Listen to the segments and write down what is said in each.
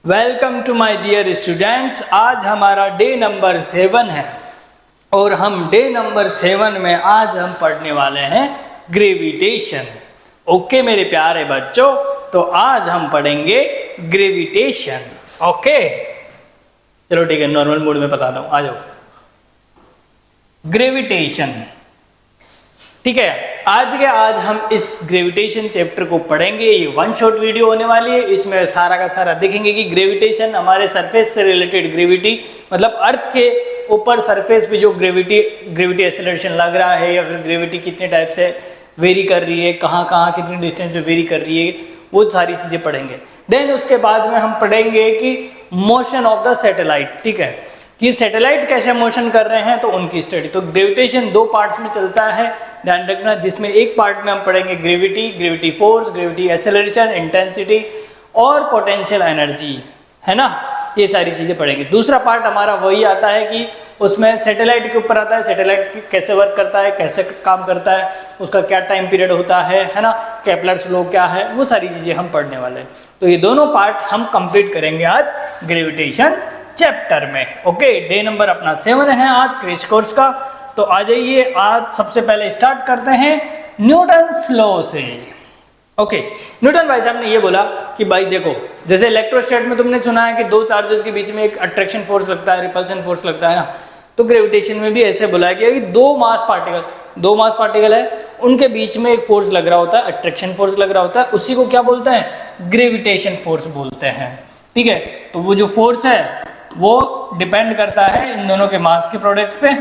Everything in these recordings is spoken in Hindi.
Welcome to my dear students. आज हमारा डे नंबर 7 है और हम डे नंबर 7 में आज हम पढ़ने वाले हैं ग्रेविटेशन। ओके मेरे प्यारे बच्चों, तो आज हम पढ़ेंगे ग्रेविटेशन। ओके चलो ठीक है, नॉर्मल मोड में बताता हूँ, आ जाओ। ग्रेविटेशन, ठीक है। आज हम इस ग्रेविटेशन चैप्टर को पढ़ेंगे। ये वन शॉट वीडियो होने वाली है। इसमें सारा का सारा देखेंगे कि ग्रेविटेशन, हमारे सरफेस से रिलेटेड ग्रेविटी, मतलब अर्थ के ऊपर सरफेस पे जो ग्रेविटी एक्सेलरेशन लग रहा है, या फिर ग्रेविटी कितने टाइप से वेरी कर रही है, कहाँ कहाँ कितनी डिस्टेंस पे वेरी कर रही है, वो सारी चीज़ें पढ़ेंगे। देन उसके बाद में हम पढ़ेंगे कि मोशन ऑफ द सैटेलाइट, ठीक है, कि सैटेलाइट कैसे मोशन कर रहे हैं, तो उनकी स्टडी। तो ग्रेविटेशन दो पार्ट्स में चलता है, ध्यान रखना, जिसमें एक पार्ट में हम पढ़ेंगे gravity force, gravity acceleration, intensity और पोटेंशियल एनर्जी, है ना, ये सारी चीज़ें पढ़ेंगे। दूसरा पार्ट हमारा वही आता है कि उसमें सैटेलाइट के ऊपर आता है, सैटेलाइट कैसे वर्क करता है, कैसे काम करता है, उसका क्या टाइम पीरियड होता है ना, केपलर्स लॉ क्या है, वो सारी चीज़ें हम पढ़ने वाले हैं। तो ये दोनों पार्ट हम कंप्लीट करेंगे आज ग्रेविटेशन चैप्टर में। ओके, डे नंबर अपना 7 है आज क्रैश कोर्स का। तो आ जाइए, आज सबसे पहले स्टार्ट करते हैं न्यूटन्स लॉ से। ओके, न्यूटन भाई साहब ने ये बोला कि भाई देखो, जैसे इलेक्ट्रोस्टैट में तुमने सुना है कि दो चार्जेस के बीच में एक अट्रैक्शन फोर्स लगता है, रिपल्सन फोर्स लगता है ना, तो ग्रेविटेशन में भी ऐसे बोला है कि दो मास पार्टिकल है, उनके बीच में एक फोर्स लग रहा होता है, अट्रैक्शन फोर्स लग रहा होता है, उसी को क्या बोलते हैं, ग्रेविटेशन फोर्स बोलते हैं। ठीक है, तो वो जो फोर्स है वो डिपेंड करता है इन दोनों के मास के प्रोडक्ट पे,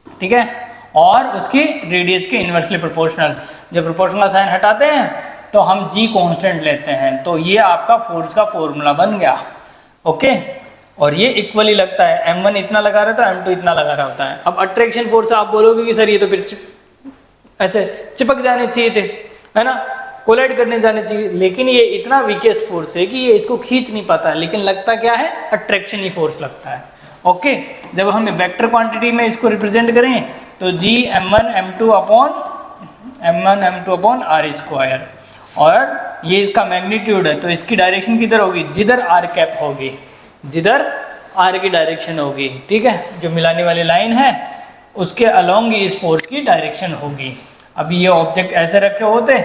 ठीक है, और उसकी रेडियस के इन्वर्सली प्रोपोर्शनल। जब प्रोपोर्शनल साइन हटाते हैं तो हम जी कांस्टेंट लेते हैं, तो ये आपका फोर्स का फॉर्मूला बन गया। ओके, और ये इक्वली लगता है, m1 इतना लगा रहता है, m2 इतना लगा रहा होता है। अब अट्रैक्शन फोर्स आप बोलोगे कि सर ये तो फिर ऐसे चिपक जाने चाहिए थे, है ना, कोलाइड करने जाने चाहिए, लेकिन ये इतना वीकेस्ट फोर्स है कि ये इसको खींच नहीं पाता है, लेकिन लगता क्या है, अट्रैक्शन ही फोर्स लगता है। ओके, जब हम वेक्टर क्वांटिटी में इसको रिप्रेजेंट करें तो जी m1 m2 upon r square, और ये इसका मैग्नीट्यूड है, तो इसकी डायरेक्शन किधर होगी, जिधर r कैप होगी, जिधर r की डायरेक्शन होगी, ठीक है, जो मिलाने वाली लाइन है उसके अलोंग इस फोर्स की डायरेक्शन होगी। अभी ये ऑब्जेक्ट ऐसे रखे होते,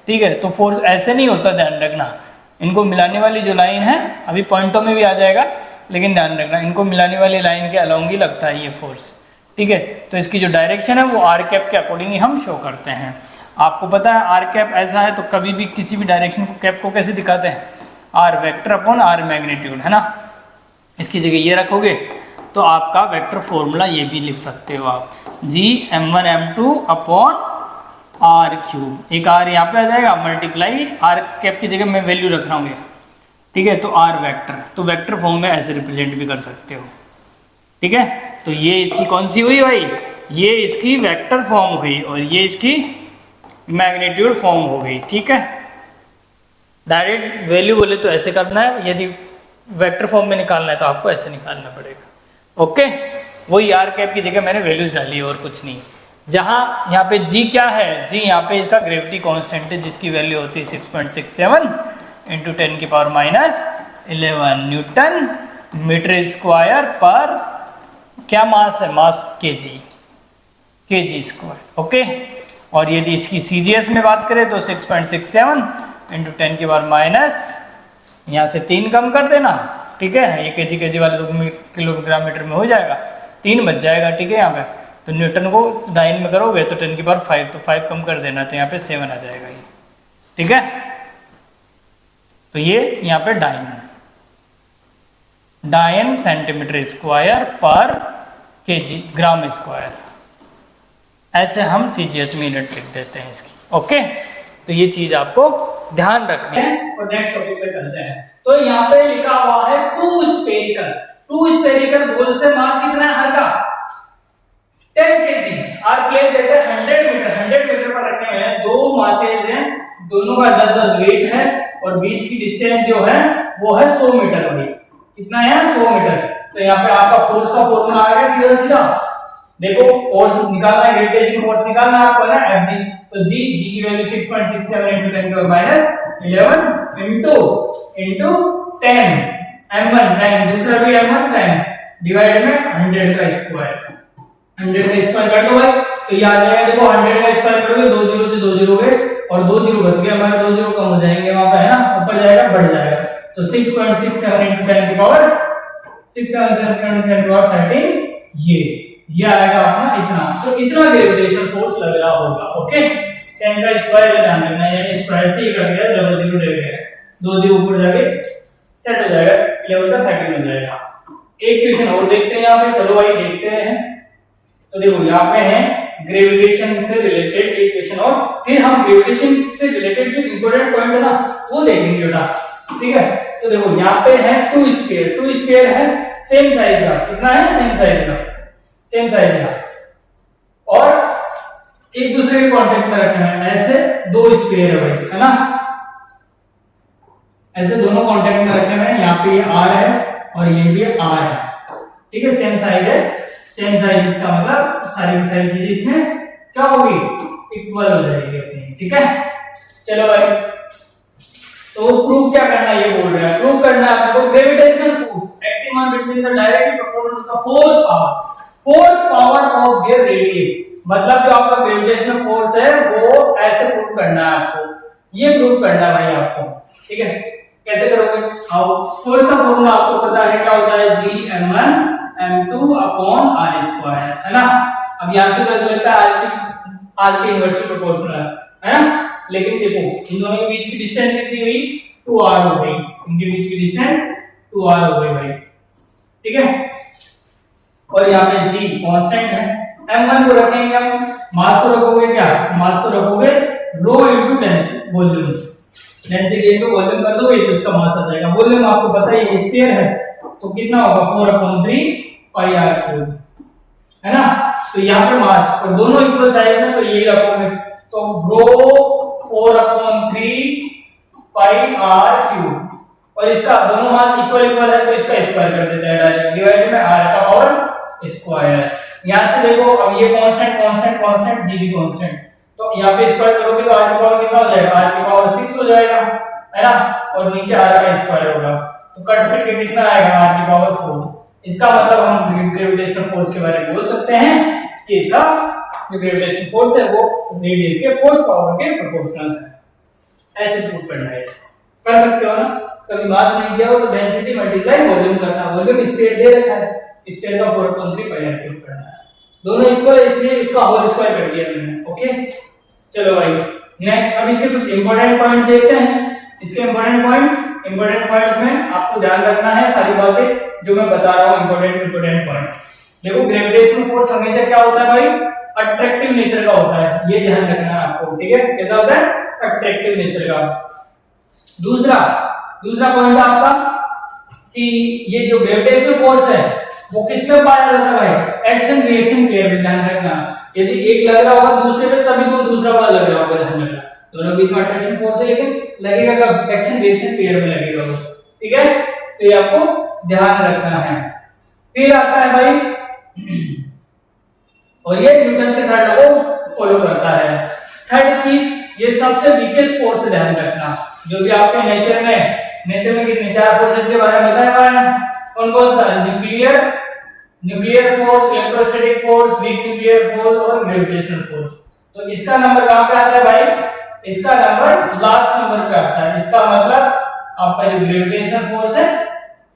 ठीक है, तो फोर्स ऐसे नहीं होता, ध्यान रखना। इनको मिलाने वाली जो लाइन है, अभी पॉइंटों में भी आ जाएगा, लेकिन ध्यान रखना इनको मिलाने वाली लाइन के अलोंग ही लगता है ये फोर्स, ठीक है। तो इसकी जो डायरेक्शन है वो आर कैप के अकॉर्डिंग ही हम शो करते हैं। आपको पता है आर कैप ऐसा है, तो कभी भी किसी भी डायरेक्शन को कैप को कैसे दिखाते हैं, r vector upon r magnitude, है ना। इसकी जगह ये रखोगे तो आपका वेक्टर फॉर्मूला ये भी लिख सकते हो आप, G m1 m2 upon are cube, एक आर यहाँ पे आ जाएगा, मल्टीप्लाई आर कैप की जगह मैं वैल्यू रख रहा हूँ, ठीक है, तो आर वेक्टर, तो वेक्टर फॉर्म में ऐसे रिप्रेजेंट भी कर सकते हो, ठीक है। तो ये इसकी कौन सी हुई भाई, ये इसकी वेक्टर फॉर्म हुई, और ये इसकी मैग्नीट्यूड फॉर्म हो गई, ठीक है। डायरेक्ट वैल्यू बोले तो ऐसे करना है, यदि वेक्टर फॉर्म में निकालना है तो आपको ऐसे निकालना पड़ेगा। ओके, वही आर कैप की जगह मैंने वैल्यूज डाली और कुछ नहीं। जहाँ यहाँ पे जी क्या है, जी यहाँ पे इसका ग्रेविटी कांस्टेंट है, जिसकी वैल्यू होती है 6.67 इंटू 10 की पावर -11 न्यूटन मीटर स्क्वायर पर, क्या मास है, मास केजी स्क्वायर। ओके, और यदि इसकी सीजीएस में बात करें तो 6.67 इंटू 10 की पावर माइनस, यहाँ से 3 कम कर देना, ठीक है, ये केजी वाले तो किलोग्राम मीटर में हो जाएगा, 3 बच जाएगा, ठीक है। यहाँ पे तो न्यूटन को डाइन में करोगे तो 10 की पावर 5, तो 5 कम कर देना, तो यहाँ पे 7 आ जाएगा ये, ठीक है। तो ये यहाँ पे डाइन सेंटीमीटर स्क्वायर पर केजी ग्राम स्क्वायर, ऐसे हम सीजीएस में यूनिट लिख देते हैं इसकी। ओके, तो ये चीज आपको ध्यान रखनी है। और नेक्स्ट टॉपिक पे चलते हैं। तो यहाँ पे लिखा हुआ है टू स्फेरिकल बॉल से मास कितना है हर का, 10 kg, r place at 100 metre पर रखे हुए हैं, दो मासेज हैं, दोनों का 10-10 वेट है, और बीच की डिस्टेंस जो है वो है 100 मीटर भाई, कितना है 100 मीटर। तो यहाँ पे आपका फोर्स का फॉर्मूला आ गया सीधा सीधा, देखो फोर्स निकालना है, ग्रेविटेशन फोर्स निकालना है आपको ना, Fg, तो जी की वैल्यू 6.67 into 10 की पावर -11 into 10 m1 10, दूसरा भी m1 10 डिवाइड में 100 का स्क्वायर, 100 का स्क्वायर कर दो भाई, तो ये आ जाएगा देखो 100 का स्क्वायर करोगे 2 जीरो से 2 जीरो गए और 2 जीरो बच गए हमारे, 2 जीरो कम हो जाएंगे वहां पे है ना, ऊपर जाएगा बढ़ जाएगा, तो 6.67 into 10 की पावर 6.67 into 10 की पावर 13, ये आएगा अपना इतना, तो इतना ग्रेविटेशनल फोर्स लग रहा होगा। ओके 10 का स्क्वायर का ध्यान रखना है, स्क्वायर से ही कट गया, डबल जीरो रह गया, 2 जीरो ऊपर जाके सेट हो जाएगा, 11 का 13 हो जाएगा। एक क्वेश्चन और देखते हैं यहाँ पे, चलो भाई देखते हैं। तो देखो यहाँ पे है ग्रेविटेशन से रिलेटेड एक क्वेश्चन और फिर हम ग्रेविटेशन से रिलेटेड जो इंपॉर्टेंट पॉइंट है ना वो देखेंगे बेटा, ठीक है। तो देखो यहाँ पे है टू स्फीयर है सेम साइज का, कितना है सेम साइज का और एक दूसरे के कांटेक्ट में रखे हैं, ऐसे दो स्फीयर है भाई, है ना, ऐसे दोनों कांटेक्ट में रखे हुए हैं, यहाँ पे ये R है और ये भी R है, ठीक है, सेम साइज है, सेम साइज, इसका मतलब सारी की सारी चीजें इसमें क्या होगी, इक्वल हो जाएगी अपनी, ठीक है। चलो भाई, तो प्रूफ क्या करना है, ये बोल रहा है, प्रूफ करना है आपको gravitational force acting on between the directly proportional to the fourth power of their radiation, मतलब जो आपका ग्रेविटेशनल फोर्स है वो ऐसे प्रूफ करना है आपको, ये प्रूफ करना है भाई आपको, ठीक है। कैसे करोगे, आओ, फोर्स का फॉर्मूला आपको पता है क्या होता है, Gm1 m2 upon r square, है ना। अब यहां से कैसे लगता है r के इनवर्सली प्रोपोर्शनल है ना, लेकिन देखो इन दोनों के बीच की डिस्टेंस कितनी हुई, 2r हो गई, इनके बीच की डिस्टेंस 2r हो गई भाई, ठीक है। और यहाँ पे g कांस्टेंट है, m1 को रखेंगे हम, मास को रखोगे क्या, मास को रखोगे rho into density volume, density into volume कर दोगे तो इसका मास आ जाएगा, वॉल्यूम आपको पता है ये स्फीयर है तो कितना होगा 4/3 पाई r क्यूब, है ना। तो यहाँ पे मास और दोनों इक्वल साइज में, तो यही रखोगे, तो रो 4/3 पाई r क्यूब, और इसका दोनों मास इक्वल है तो इसका स्क्वायर कर देते हैं डायरेक्ट, डिवाइड में r का पावर स्क्वायर। यहां से देखो अब ये कांस्टेंट g भी कांस्टेंट, तो यहाँ पे स्क्वायर करोगे तो r की पावर कितना हो जाएगा, r की पावर 6 हो जाएगा, है ना, और नीचे r का स्क्वायर होगा, तो कट फिट के कितना आएगा, r की पावर 4। इसका मतलब हम ग्रेविटेशनल फोर्स के बारे में बोल सकते हैं कि इसका जो ग्रेविटेशनल फोर्स है वो रेडियस के फोर्थ पावर के प्रोपोर्शनल है, ऐसे प्रूव करना है, कर सकते हो ना। कभी मास नहीं दिया हो तो डेंसिटी मल्टीप्लाई वॉल्यूम करना, वॉल्यूम स्फीयर दे रखा है, स्फीयर का 4/3 पाई r क्यूब करना है, दोनों इक्वल है इसलिए इसका होल स्क्वायर कर दिया मैंने। ओके चलो भाई नेक्स्ट, अब इसके कुछ इंपॉर्टेंट पॉइंट्स देखते हैं। इसके इंपॉर्टेंट पॉइंट्स में आपको ध्यान रखना है सारी बातें जो मैं बता रहा हूं, इंपॉर्टेंट पॉइंट। देखो ग्रेविटेशनल फोर्स हमेशा क्या होता है भाई, अट्रैक्टिव नेचर का होता है, ये ध्यान रखना है आपको, ठीक है, कैसा होता है, अट्रैक्टिव नेचर का। दूसरा पॉइंट आपका कि ये जो ग्रेविटेशनल फोर्स है वो किस में पाया जाता है भाई, एक्शन रिएक्शन पेयर में, ध्यान रखना। यदि एक लग रहा होगा दूसरे पे तभी तो दूसरा वाला लग रहा होगा, ध्यान रखना। दोनों बीच में अट्रैक्शन फोर्स है लेकिन लगेगा कब, एक्शन रिएक्शन पेयर में लगेगा वो, ठीक है, तो ये आपको ध्यान रखना है। फिर आता है भाई और ये न्यूटन के थर्ड लॉ को फॉलो करता है। थर्ड चीज, ये सबसे वीकेस्ट फोर्स है, ध्यान रखना। जो भी आपके नेचर में कितने चार फोर्सेस के बारे में बताया हुआ है, कौन सा, nuclear force, electrostatic force, weak nuclear force और ग्रेविटेशनल फोर्स। तो इसका नंबर कहां पे आता है भाई, इसका नंबर लास्ट नंबर पे आता है। इसका मतलब आपका जो ग्रेविटेशनल फोर्स है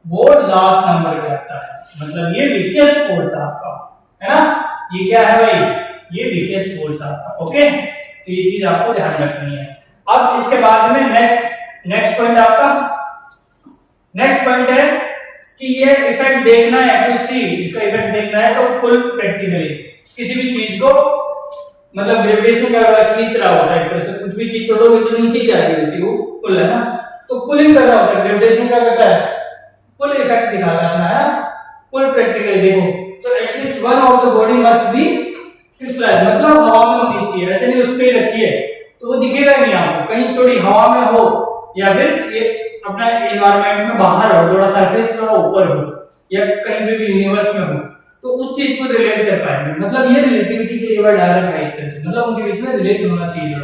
वो लास्ट नंबर पे आता है, मतलब ये वीकेस्ट फोर्स है आपका, है ना। ये क्या है भाई, ये वीकेस्ट फोर्स आपका। ओके, तो ये चीज आपको ध्यान रखनी है। अब इसके बाद में नेक्स्ट पॉइंट है कि ये इफेक्ट देखना है, किसी इसका इफेक्ट देखना है तो फुल प्रैक्टिकली किसी भी चीज को, मतलब ग्रेविटेशन क्या होगा, खींच रहा होता है, एक तरह से कुछ भी चीज छोड़ोगे तो नीचे ही जा रही होती है, वो पुल है ना, तो पुलिंग कर रहा होता है। ग्रेविटेशन क्या करता है, पुल इफेक्ट दिखाता है अपना, है पुल प्रैक्टिकली देखो। तो at least one of the body must be crystallised, मतलब हवा में होनी चाहिए, ऐसे नहीं उस पे रखी है तो वो दिखेगा ही नहीं आपको, कहीं थोड़ी हवा में हो या फिर ये अपना एनवायरनमेंट में बाहर हो, थोड़ा सरफेस थोड़ा ऊपर हो या कहीं भी यूनिवर्स में हो, तो उस चीज को रिलेट कर पाएंगे। मतलब ये रिलेटिविटी के लिए वर्ड आ रखा है एक तरह से, मतलब उनके बीच में रिलेट होना चाहिए,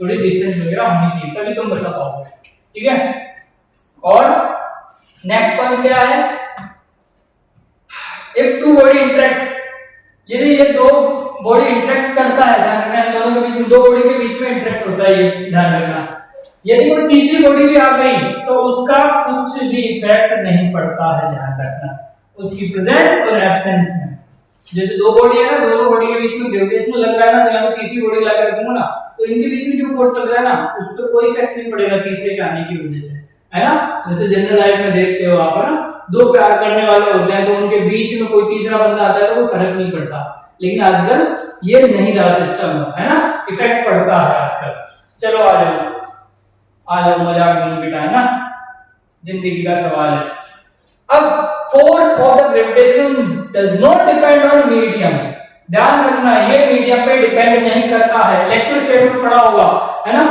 थोड़ी डिस्टेंस वगैरह होनी चाहिए, तभी तुम बता पाओगे, ठीक है। और नेक्स्ट पॉइंट क्या है, एक टू बॉडी इंटरेक्ट, यदि ये दो बॉडी इंटरेक्ट करता है, ध्यान रखना, इन दोनों के बीच, दो बॉडी के बीच में इंटरेक्ट होता है, ये ध्यान रखना। यदि कोई तीसरी बॉडी भी आ गई तो उसका कुछ भी इफेक्ट नहीं पड़ता है, ध्यान रखना, उसकी प्रेजेंस और एब्सेंस में। जैसे दो बॉडी है ना, दोनों बॉडी के बीच में ग्रेविटेशनल लग रहा है ना, तो यहाँ पे तीसरी बॉडी लगा रखूंगा ना, तो इनके बीच में जो फोर्स लग रहा है ना, उस पर कोई इफेक्ट नहीं पड़ेगा तीसरे के आने की वजह से, है ना। जैसे जनरल लाइफ में देखते हो आप, है ना, दो प्यार करने वाले होते हैं तो उनके बीच में कोई तीसरा बंदा आता है तो कोई फर्क नहीं पड़ता, लेकिन आजकल ये नहीं रहा सिस्टम, है ना, इफेक्ट पड़ता है आजकल। चलो आ जाओ मजाक नहीं बेटा, है ना, जिंदगी का सवाल है। अब force of the gravitation does not depend on medium, ध्यान रखना, ये मीडियम पे डिपेंड नहीं करता है। इलेक्ट्रोस्टैटिक में पढ़ा होगा, है ना,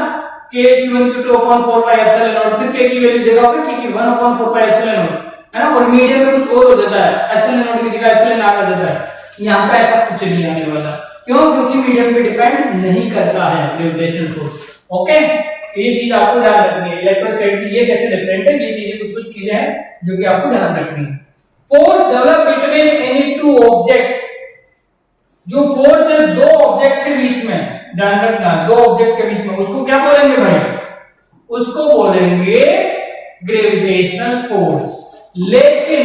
k q1 q2 upon 4 pi epsilon naught, फिर k की वैल्यू देखा होगा k की 1 upon 4 pi epsilon naught, है ना, और मीडियम में कुछ और हो जाता है, epsilon naught की जगह epsilon आ जाता है। यहाँ पे ऐसा कुछ नहीं आने वाला, क्यों? क्योंकि मीडियम पे डिपेंड नहीं करता है ग्रेविटेशनल फोर्स। ओके, ये चीज आपको ध्यान रखनी है। इलेक्ट्रोस्टैटिक से ये कैसे डिफरेंट है, ये चीजें कुछ चीजें हैं जो कि आपको ध्यान रखनी है। Force develop between any two object, जो फोर्स है दो ऑब्जेक्ट के बीच में, ध्यान रखना, दो ऑब्जेक्ट के बीच में, उसको क्या बोलेंगे भाई? उसको बोलेंगे ग्रेविटेशनल फोर्स। लेकिन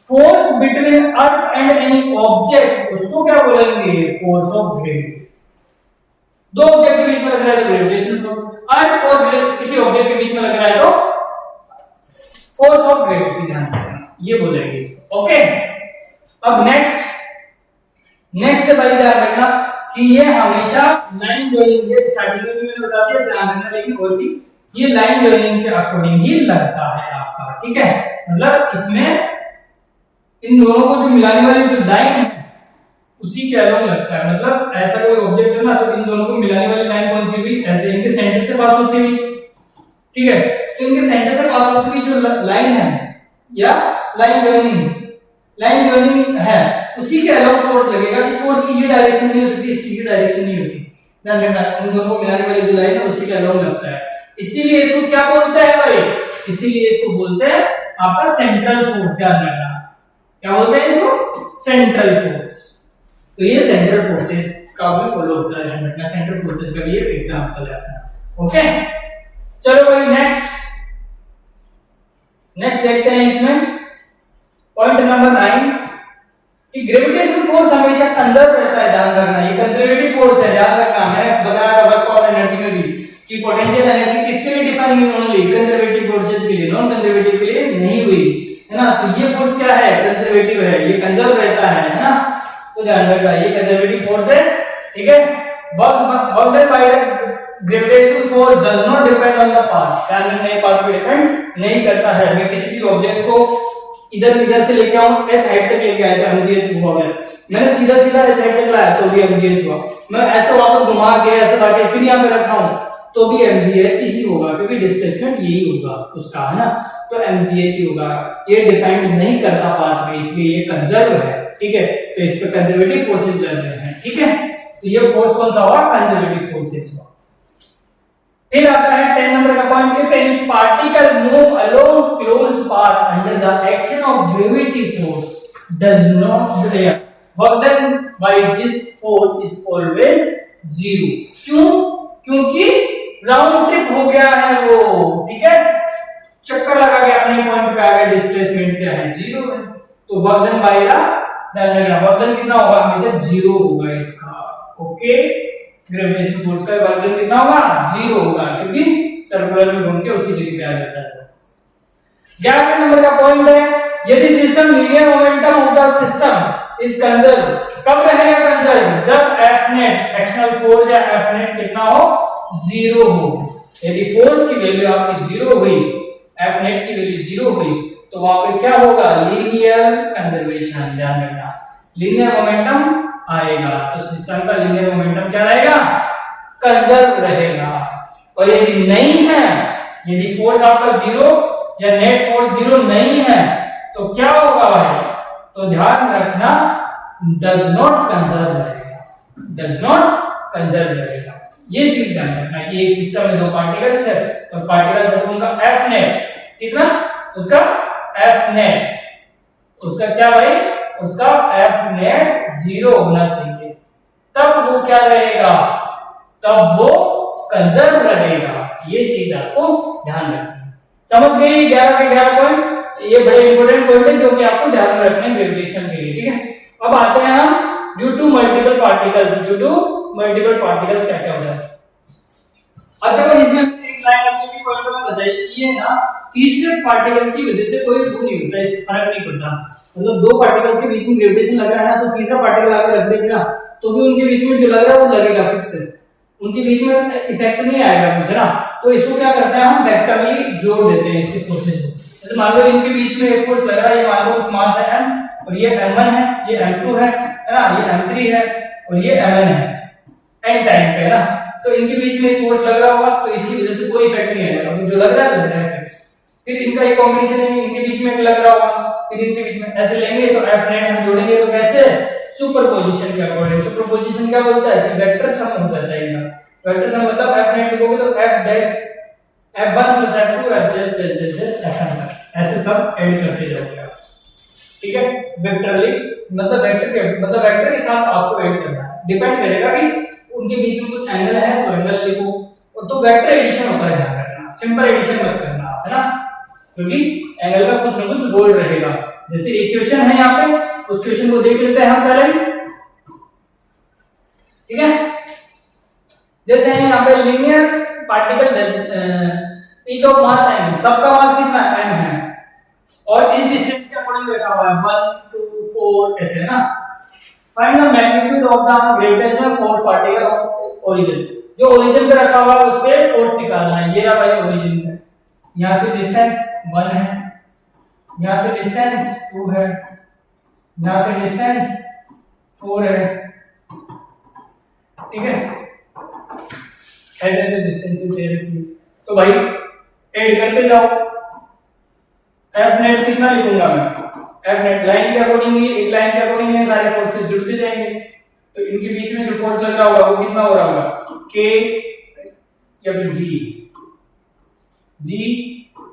force between earth and any object, उसको क्या बोलेंगे? Force of gravity. दो ऑब्जेक्ट के बीच में लग रहा है तो ग्रेविटेशनल फोर्स, अर्थ और किसी ऑब्जेक्ट के बीच में लग रहा है तो फोर्स ऑफ ग्रेविटी, ध्यान रखना, ये बोलेंगे इसको। ओके, अब नेक्स्ट भाई ध्यान रखना कि ये हमेशा लाइन जॉइनिंग, ये स्टार्टिंग में भी मैंने बता दिया, ध्यान रखना, लेकिन और भी ये लाइन जॉइनिंग के अकॉर्डिंग ही लगता है आपका, ठीक है। मतलब इसमें इन दोनों को जो मिलाने वाली जो लाइन है उसी के अलोंग लगता है। मतलब ऐसा कोई ऑब्जेक्ट है ना, तो इन दोनों को मिलाने वाली लाइन कौन सी हुई? ऐसे इनके सेंटर से पास होती हुई, ठीक है। तो इनके सेंटर से पास होती हुई जो लाइन है या लाइन जॉइनिंग है, उसी के अलोंग फोर्स लगेगा। इस फोर्स की ये डायरेक्शन नहीं हो सकती, इसकी ये डायरेक्शन नहीं होती, ध्यान रखना, उन दोनों को मिलाने वाली जो लाइन है उसी के अलोंग लगता है। इसीलिए इसको क्या बोलते हैं भाई? इसीलिए इसको बोलते हैं आपका सेंट्रल फोर्स, ध्यान रखना, क्या बोलते हैं इसको? Central force. तो ये सेंट्रल फोर्सेस का भी फॉलो होता है, ध्यान रखना, सेंट्रल फोर्सेस का भी एक एग्जांपल है अपना। ओके, चलो भाई नेक्स्ट देखते हैं इसमें पॉइंट नंबर 9 कि ग्रेविटेशनल फोर्स हमेशा कंजर्व रहता है, ध्यान रखना, ये कंजर्वेटिव फोर्स है, ध्यान रखना। मैंने बताया था वर्क ऑफ एनर्जी में भी कि पोटेंशियल एनर्जी किसके लिए डिफाइन हुई? ओनली कंजर्वेटिव फोर्सेस के लिए, नॉन कंजर्वेटिव के लिए नहीं हुई, है ना। तो ये फोर्स क्या है? कंजर्वेटिव है, ये कंजर्व रहता है ना, तो ध्यान रखना, ये कंजर्वेटिव फोर्स है, ठीक है। Work done by the gravitational force does not depend on the path, ध्यान रखना, ये पाथ पे डिपेंड नहीं करता है। मैं किसी भी ऑब्जेक्ट को इधर से लेके आऊं, h हाइट तक लेके आया तो mgh हुआ, मैंने सीधा h हाइट तक लाया तो भी mgh हुआ, मैं ऐसे वापस घुमा के ऐसे लाके फिर यहां पे रखा हूं तो भी mgh ही होगा, क्योंकि डिस्प्लेसमेंट यही होगा उसका, है ना, तो mgh ही होगा। ये डिपेंड नहीं करता पाथ पे, इसलिए ये कंजर्व है, ठीक है। तो इस पे कंजर्वेटिव फोर्सेस लग रहे हैं, ठीक है। तो ये फोर्स कौन सा हुआ? कंजर्वेटिव फोर्सेस हुआ। फिर आता है 10 नंबर का point, if any particle move along closed path under the action of gravity force does not work done by this force is always 0। क्यों? क्योंकि राउंड ट्रिप हो गया है वो, ठीक है, चक्कर लगा के अपने पॉइंट पे आ गया, डिस्प्लेसमेंट क्या है? 0 है। तो work done by work done कितना होगा? हमेशा 0 होगा इसका, ओके। ग्रेविटेशन फोर्स का वर्क डन कितना होगा? 0 होगा, क्योंकि सर्कुलर में घूम के उसी जगह पे आ जाता है। 11 नंबर का पॉइंट है, यदि system linear momentum of the system is conserve, कब रहेगा कंजर्व? जब F net एक्सटर्नल फोर्स या F net कितना हो? 0 हो। यदि फोर्स की वैल्यू आपकी 0 हुई, F net की वैल्यू 0 हुई, तो वहां पे क्या होगा? लीनियर कंजर्वेशन, ध्यान रखना, लीनियर मोमेंटम आएगा, तो सिस्टम का लीनियर मोमेंटम क्या रहेगा? कंजर्व रहेगा। और यदि नहीं है, यदि फोर्स आपका 0 या नेट फोर्स 0 नहीं है, तो क्या होगा भाई? तो ध्यान रखना, डज नॉट कंजर्व रहेगा, डज नॉट कंजर्व रहेगा। ये चीज ध्यान रखना कि एक सिस्टम में दो पार्टिकल्स है और पार्टिकल्स है, तो उनका F net कितना, उसका एफ नेट, उसका क्या भाई, उसका एफ नेट 0 होना चाहिए, तब वो क्या रहेगा, तब वो कंजर्व रहेगा। ये चीज आपको ध्यान रखनी है। समझ गए 11 के 11 पॉइंट, ये बड़े इंपॉर्टेंट पॉइंट है जो कि आपको ध्यान में रखने हैं ग्रेविटेशनल के लिए, ठीक है। अब आते हैं हम due to multiple particles, due to multiple particles क्या क्या होता है। अब देखो इसमें एक लाइन अपने भी पॉइंट में बताई, ये ना तीसरे पार्टिकल की वजह से कोई वो नहीं होता, इससे फर्क नहीं पड़ता। मतलब दो पार्टिकल्स के बीच में ग्रेविटेशन लग रहा है ना, तो तीसरा पार्टिकल आके रख देगा ना, तो भी उनके बीच में जो लग रहा है वो लगेगा फिक्स है, उनके बीच में इफेक्ट नहीं आएगा कुछ, है ना। तो इसको क्या करते हैं हम, वेक्टरली जोड़ देते हैं इसके फोर्सेस को। जैसे मान लो इनके बीच में एक फोर्स लग रहा है, ये मान लो मास है m और ये m1 है, ये m2 है ना, ये m3 है और ये mn है, n टाइम पे, है ना। तो इनके बीच में एक फोर्स लग रहा होगा, तो इसकी वजह से कोई इफेक्ट नहीं आएगा, जो लग रहा है लग रहा है फिक्स। फिर इनका एक कॉम्बिनेशन है, इनके बीच में एक लग रहा होगा, फिर इनके बीच में ऐसे लेंगे तो f नेट हम जोड़ेंगे तो कैसे, सुपरपोजिशन के अकॉर्डिंग। सुपरपोजिशन क्या बोलता है कि वेक्टर सम हो जाता है इनका, वेक्टर सम मतलब f नेट लिखोगे तो f dash f1 + f2 f dash dash dash fn तक ऐसे सब ऐड करते जाओगे आप, ठीक है। वेक्टरली मतलब वेक्टर के साथ आपको ऐड करना है, डिपेंड करेगा कि उनके बीच में कुछ एंगल है तो एंगल लिखो, और तो वेक्टर एडिशन होता है, ध्यान रखना, सिंपल एडिशन मत करना, है ना, क्योंकि एंगल का कुछ ना कुछ रोल रहेगा। जैसे एक क्वेश्चन है यहाँ पे, उस क्वेश्चन को देख लेते हैं हम पहले, ठीक है। जैसे है यहाँ पे linear particle each of mass m, सबका मास कितना है, m है, और इस डिस्टेंस के अकॉर्डिंग रखा हुआ है 1 2 4 ऐसे, है ना। Find the magnitude of the gravitational force particle of origin, जो ओरिजिन पे रखा हुआ है उस पे फोर्स निकालना है। ये रहा भाई ओरिजिन पे, यहां से डिस्टेंस 1 है, यहां से डिस्टेंस 2 है, यहां से डिस्टेंस 4 है, ठीक है। ऐसे ऐसे डिस्टेंसेस दे रखी है, तो भाई ऐड करते जाओ। एफ नेट कितना लिखूंगा मैं, एफ नेट लाइन के अकॉर्डिंग ही, एक लाइन के अकॉर्डिंग है, सारे फोर्सेस जुड़ते जाएंगे, तो इनके बीच में जो फोर्स लग रहा होगा वो कितना हो रहा होगा, k या फिर g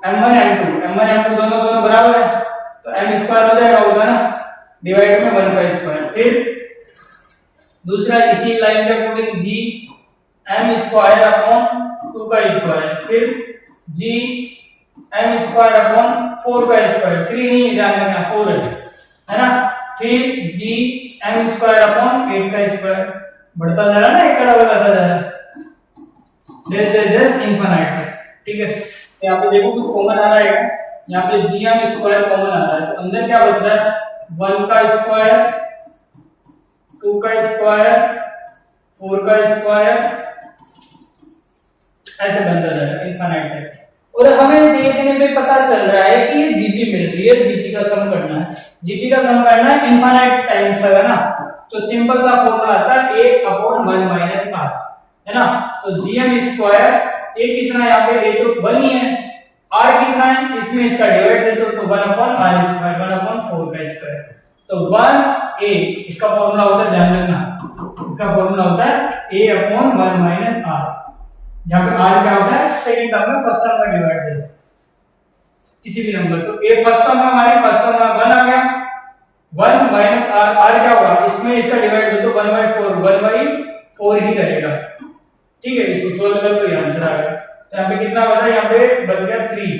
m1 m2 दोनों बराबर है, तो m स्क्वायर हो जाएगा, होगा ना, डिवाइड में 1 का स्क्वायर। फिर दूसरा इसी लाइन के according g m square upon 2 का स्क्वायर, फिर g m स्क्वायर अपॉन 4 का स्क्वायर, 3 नहीं ध्यान रखना 4 है ना। फिर g m स्क्वायर अपॉन 8 का स्क्वायर, बढ़ता जा रहा ना, एक कड़ा बढ़ता जा रहा डेस डेस डेस इनफिनिट तक, ठीक है। यहाँ पे देखो कुछ कॉमन आ रहा है, यहाँ पे g m स्क्वायर कॉमन आ रहा है, तो अंदर क्या बच रहा है 1 का स्क्वायर 2 का स्क्वायर 4 का स्क्वायर, ऐसे बनता जा रहा है इनफिनिट तक। और हमें देखने में पता चल रहा है कि ये जीपी मिल रही है, जीपी का सम करना है, जीपी का सम करना है इनफिनिट टाइम्स पर, है ना। तो सिंपल सा फॉर्मूला आता है 1/1 - r, है ना। तो gm स्क्वायर a कितना है, यहाँ पे a तो 1 ही है, r कितना है, इसमें इसका डिवाइड दे दो तो 1/r स्क्वायर 1/4 का स्क्वायर, तो 1a इसका फॉर्मूला होता है, ध्यान रखना इसका फॉर्मूला होता है a/1 - r, जहां पे r क्या होता है सेकंड टर्म में फर्स्ट टर्म का डिवाइड दे दो किसी भी नंबर, तो a फर्स्ट टर्म में हमारे फर्स्ट टर्म में 1 आ गया, 1 - r, r क्या होगा, इसमें इसका डिवाइड दे दो 1/4 ही रहेगा, ठीक है। इसको सोल्व कर लो, ये आंसर आ गया। तो यहाँ पे कितना बचा, यहाँ पे बच गया 3,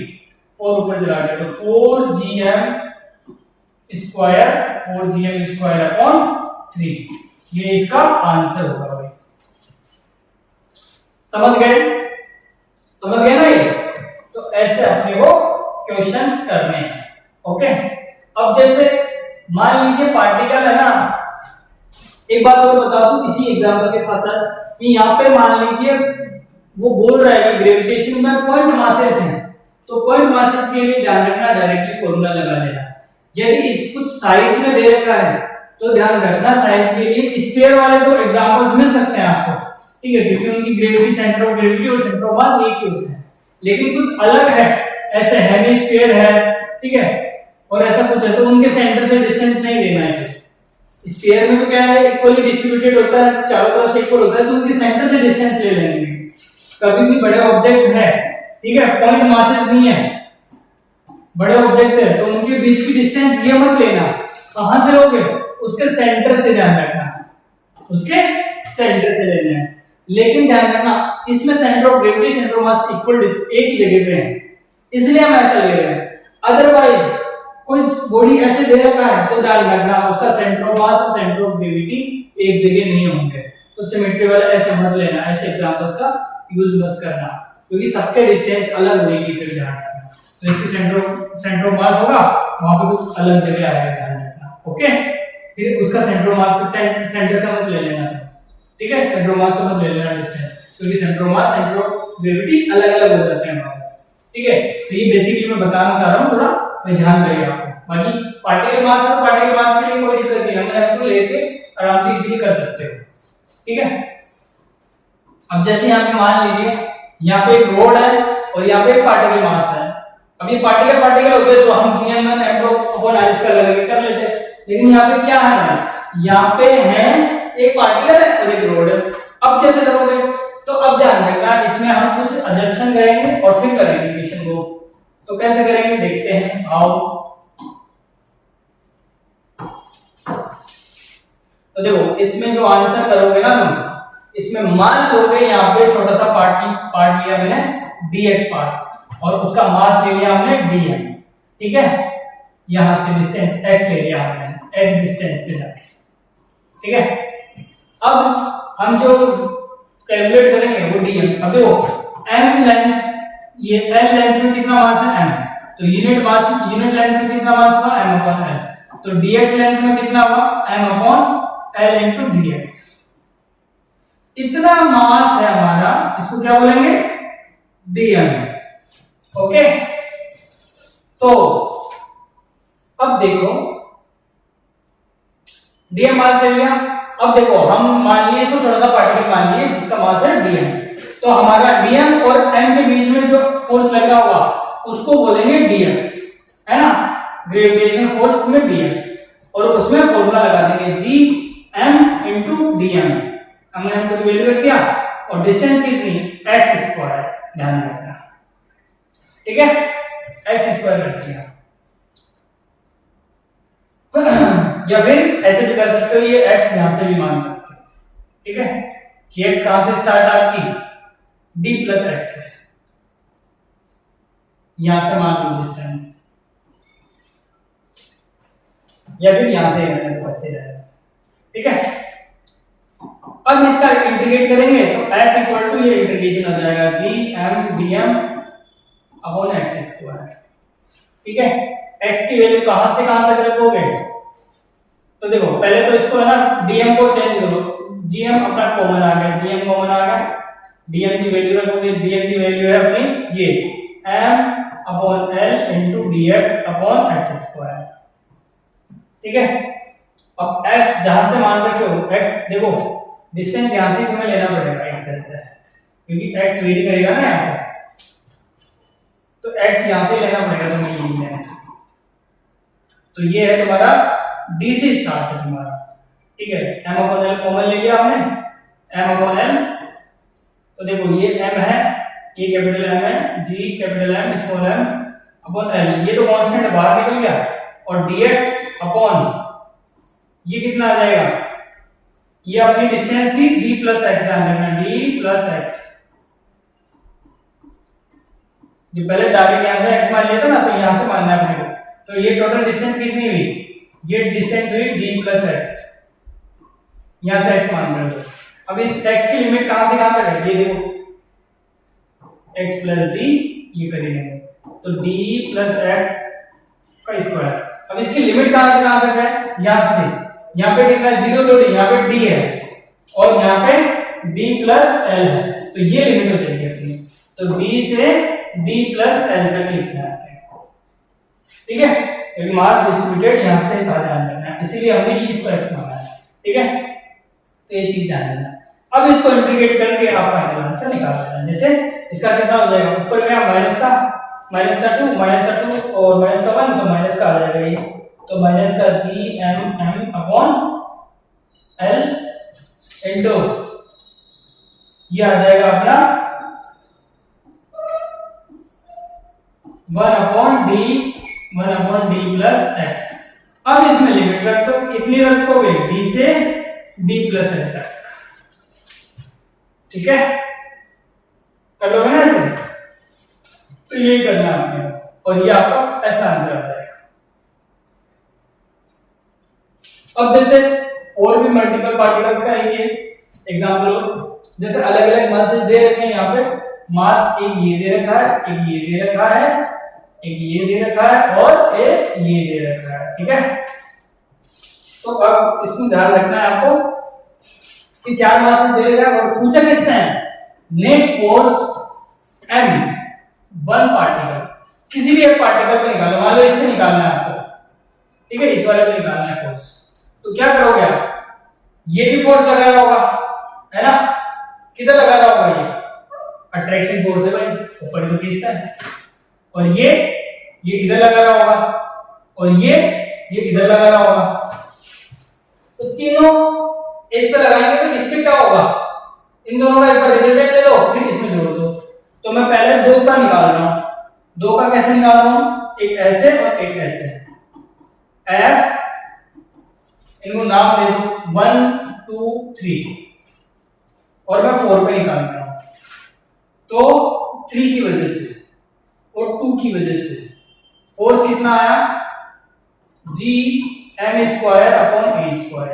4 ऊपर चला गया, तो 4gm स्क्वायर अपॉन 3, ये इसका आंसर होगा भाई। समझ गए ना ये। तो ऐसे अपने को क्वेश्चंस करने हैं, ओके। अब जैसे मान लीजिए पार्टिकल है ना, एक बात और बता दूं इसी एग्जांपल के साथ साथ कि यहाँ पे मान लीजिए वो बोल रहा है कि ग्रेविटेशन में पॉइंट मासेस हैं, तो पॉइंट मासेस के लिए ध्यान रखना डायरेक्टली फॉर्मूला लगा लेना। यदि इस कुछ साइज में दे रखा है तो ध्यान रखना साइज के लिए स्फीयर वाले तो एग्जांपल्स मिल सकते हैं आपको, ठीक है, क्योंकि उनकी ग्रेविटी, सेंटर ऑफ ग्रेविटी और सेंटर ऑफ मास एक ही होते हैं। लेकिन कुछ अलग है, ऐसे हेमिस्फीयर है, ठीक है, और ऐसा कुछ है, तो उनके सेंटर से डिस्टेंस नहीं लेना है। स्फीयर में तो क्या है, इक्वली डिस्ट्रीब्यूटेड होता है, चारों तरफ से इक्वल होता है, तो उनके सेंटर से डिस्टेंस ले लेंगे। कभी भी बड़े ऑब्जेक्ट है, ठीक है, पॉइंट मासेस नहीं है, बड़े ऑब्जेक्ट है तो उनके बीच की डिस्टेंस ये मत लेना, कहां से लोगे, उसके सेंटर से ध्यान रखना, उसके सेंटर से लेना है। लेकिन ध्यान रखना इसमें centre of gravity centre of mass equal एक ही जगह पे है, इसलिए हम ऐसा ले रहे हैं। अदरवाइज कोई बॉडी ऐसे दे रखा है तो ध्यान रखना उसका सेंटर ऑफ मास और सेंटर ऑफ ग्रेविटी एक जगह नहीं होंगे, तो सिमेट्री वाला ऐसे मत लेना, ऐसे एग्जांपल्स का यूज मत करना क्योंकि सबके डिस्टेंस अलग होगी, फिर ध्यान रखना। तो इसकी सेंटर ऑफ मास होगा वहां पे कुछ अलग जगह आएगा, ध्यान रखना। ओके, फिर उसका सेंटर ऑफ मास सेंटर से मत ले लेना, ठीक है, सेंटर ऑफ मास से मत ले लेना डिस्टेंस, क्योंकि centre of mass centre of gravity अलग अलग हो जाते हैं वहां पे, ठीक है। तो ये बेसिकली मैं बताना चाह रहा हूं, थोड़ा ध्यान रखिएगा आपको। बाकी पार्टिकल मास है, पार्टिकल मास के लिए कोई दिक्कत नहीं है, हम एम2 लेके आराम से इजीली कर सकते हो, ठीक है। अब जैसे यहाँ पे मान लीजिए यहाँ पे एक रोड है और यहाँ पे एक पार्टिकल मास है। अब ये पार्टिकल होते तो हम Gm1 m2 upon r square लगा के कर लेते, लेकिन यहाँ पे क्या है, यहाँ पे है एक पार्टिकल है और एक रोड है। अब कैसे करोगे, तो अब ध्यान रखना इसमें हम कुछ अजम्पशन करेंगे और फिर करेंगे इक्वेशन को। तो कैसे करेंगे देखते हैं, आओ। तो देखो इसमें जो आंसर करोगे ना तुम, इसमें मान लोगे यहाँ पे छोटा सा पार्ट लिया मैंने dx पार्ट और उसका मास ले लिया हमने dm, ठीक है। यहां से डिस्टेंस x ले लिया हमने, x डिस्टेंस पे जाके, ठीक है। अब हम जो कैलकुलेट करेंगे वो dm। अब देखो m लेंथ, ये l लेंथ में कितना मास है m, तो यूनिट लेंथ में कितना मास हुआ m अपॉन l, तो dx लेंथ में कितना हुआ m upon l into dx। इतना मास है हमारा, इसको क्या बोलेंगे dm, ओके। तो अब देखो dm मास ले लिया। अब देखो हम मान लिए इसको छोटा सा पार्टिकल मान लिए जिसका मास है dm, तो हमारा dm और m के बीच में जो फोर्स लग रहा होगा उसको बोलेंगे dm, है ना, ग्रेविटेशनल फोर्स में dm, और उसमें फॉर्मूला लगा देंगे gm इनटू dm। हमने m को वैल्यू रख दिया और डिस्टेंस कितनी x स्क्वायर, ध्यान रखना, ठीक है, x स्क्वायर रख दिया। या फिर ऐसे भी कर सकते हो, ये x यहां से भी मान सकते हो, ठीक है, कि x कहां से स्टार्ट आपकी d प्लस x है, यहां से मान लो डिस्टेंस, या फिर यहां से ऐसे रहेगा, ठीक है। अब इसका इंटीग्रेट करेंगे तो f इक्वल टू ये इंटीग्रेशन हो जाएगा gm dm upon x square, ठीक है। x की वैल्यू कहां से कहां तक रखोगे, तो देखो पहले तो इसको है ना dm को चेंज करो, gm अपना कॉमन आ गया, gm कॉमन आ गया, dm की वैल्यू रखोगे, dm की वैल्यू है अपनी ये m upon l into dx upon x square, ठीक है। अब x जहां से मान रखे हो, x देखो डिस्टेंस यहां से तुम्हें लेना पड़ेगा एक तरह से, क्योंकि x वेरी करेगा ना यहां से, तो x यहां से लेना पड़ेगा तुम्हें, ये है। तो ये है तुम्हारा d से स्टार्ट है तुम्हारा, ठीक है। m अपॉन l कॉमन ले लिया हमने, m अपॉन l, तो देखो ये m है, ये कैपिटल M है, g capital M small m upon l, ये तो कांस्टेंट बाहर निकल गया, और dx अपॉन ये कितना आ जाएगा, ये अपनी डिस्टेंस थी d प्लस x, ध्यान रखना d प्लस x, जो पहले डायरेक्ट यहां से x मान लिया था ना, तो यहां से मानना है अपने को, तो ये टोटल डिस्टेंस कितनी हुई, ये डिस्टेंस हुई d प्लस x, यहां से x मान रहे हो। अब इस x की लिमिट कहां से कहां तक है, ये देखो x प्लस d, ये करेंगे तो d प्लस x का स्क्वायर। अब इसकी लिमिट कहां से कहां तक है, यहां से, यहाँ पे कितना 0 तो d, यहाँ पे d है और यहाँ पे d प्लस l है, तो ये लिमिट हो जाएगी अपनी, तो d से d प्लस l तक लिखना है, ठीक है, क्योंकि मास डिस्ट्रीब्यूटेड यहाँ से था, ध्यान रखना, इसीलिए हमने ये इसको x माना है, ठीक है। तो ये चीज ध्यान रखना। अब इसको इंटीग्रेट करके आप फाइनल आंसर निकाल लेना। जैसे इसका कितना हो जाएगा, ऊपर गया माइनस का 2 और माइनस का 1, तो माइनस का आ जाएगा ये, तो माइनस का gm अपॉन l इनटू ये आ जाएगा अपना 1 अपॉन d 1/d+x। अब इसमें लिमिट रख दो, कितनी रखोगे, d से d+n तक। ठीक है, कर लोगे ना ऐसे? तो ये करना है आपने, और ये आपका ऐसा आंसर आ जाएगा। अब जैसे और भी मल्टीपल पार्टिकल्स का एक एग्जांपल हो, जैसे अलग अलग मासेस दे रखे हैं यहाँ पे, मास एक ये दे रखा है, एक ये दे रखा है, एक ये दे रखा है और एक ये दे रखा है। ठीक है, तो अब इसमें ध्यान रखना है आपको कि 4 मासेस दे रखा है और पूछा किसने है, net force m one particle, किसी भी एक पार्टिकल को निकालो, मान लो इसमें निकालना है आपको। ठीक है, इस वाले को निकालना है फोर्स, तो क्या करोगे आप, ये भी फोर्स लगाया होगा, है ना? किधर लगा रहा होगा, ये अट्रैक्शन फोर्स है भाई, ऊपर तो खींचता है, और ये इधर लगा रहा होगा, और ये इधर लगा रहा होगा। तो तीनों इस पे लगाएंगे तो इस पे क्या होगा, इन दोनों का एक बार रिजल्टेंट ले लो, फिर इसमें जोड़ दो। तो मैं पहले 2 का निकाल रहा हूं, 2 का कैसे निकाल रहा हूं, एक ऐसे और एक ऐसे, F, इनको नाम दे दो 1 2 3, और मैं 4 पे निकाल रहा हूं। तो 3 की वजह से और 2 की वजह से फोर्स कितना आया, Gm²/a²,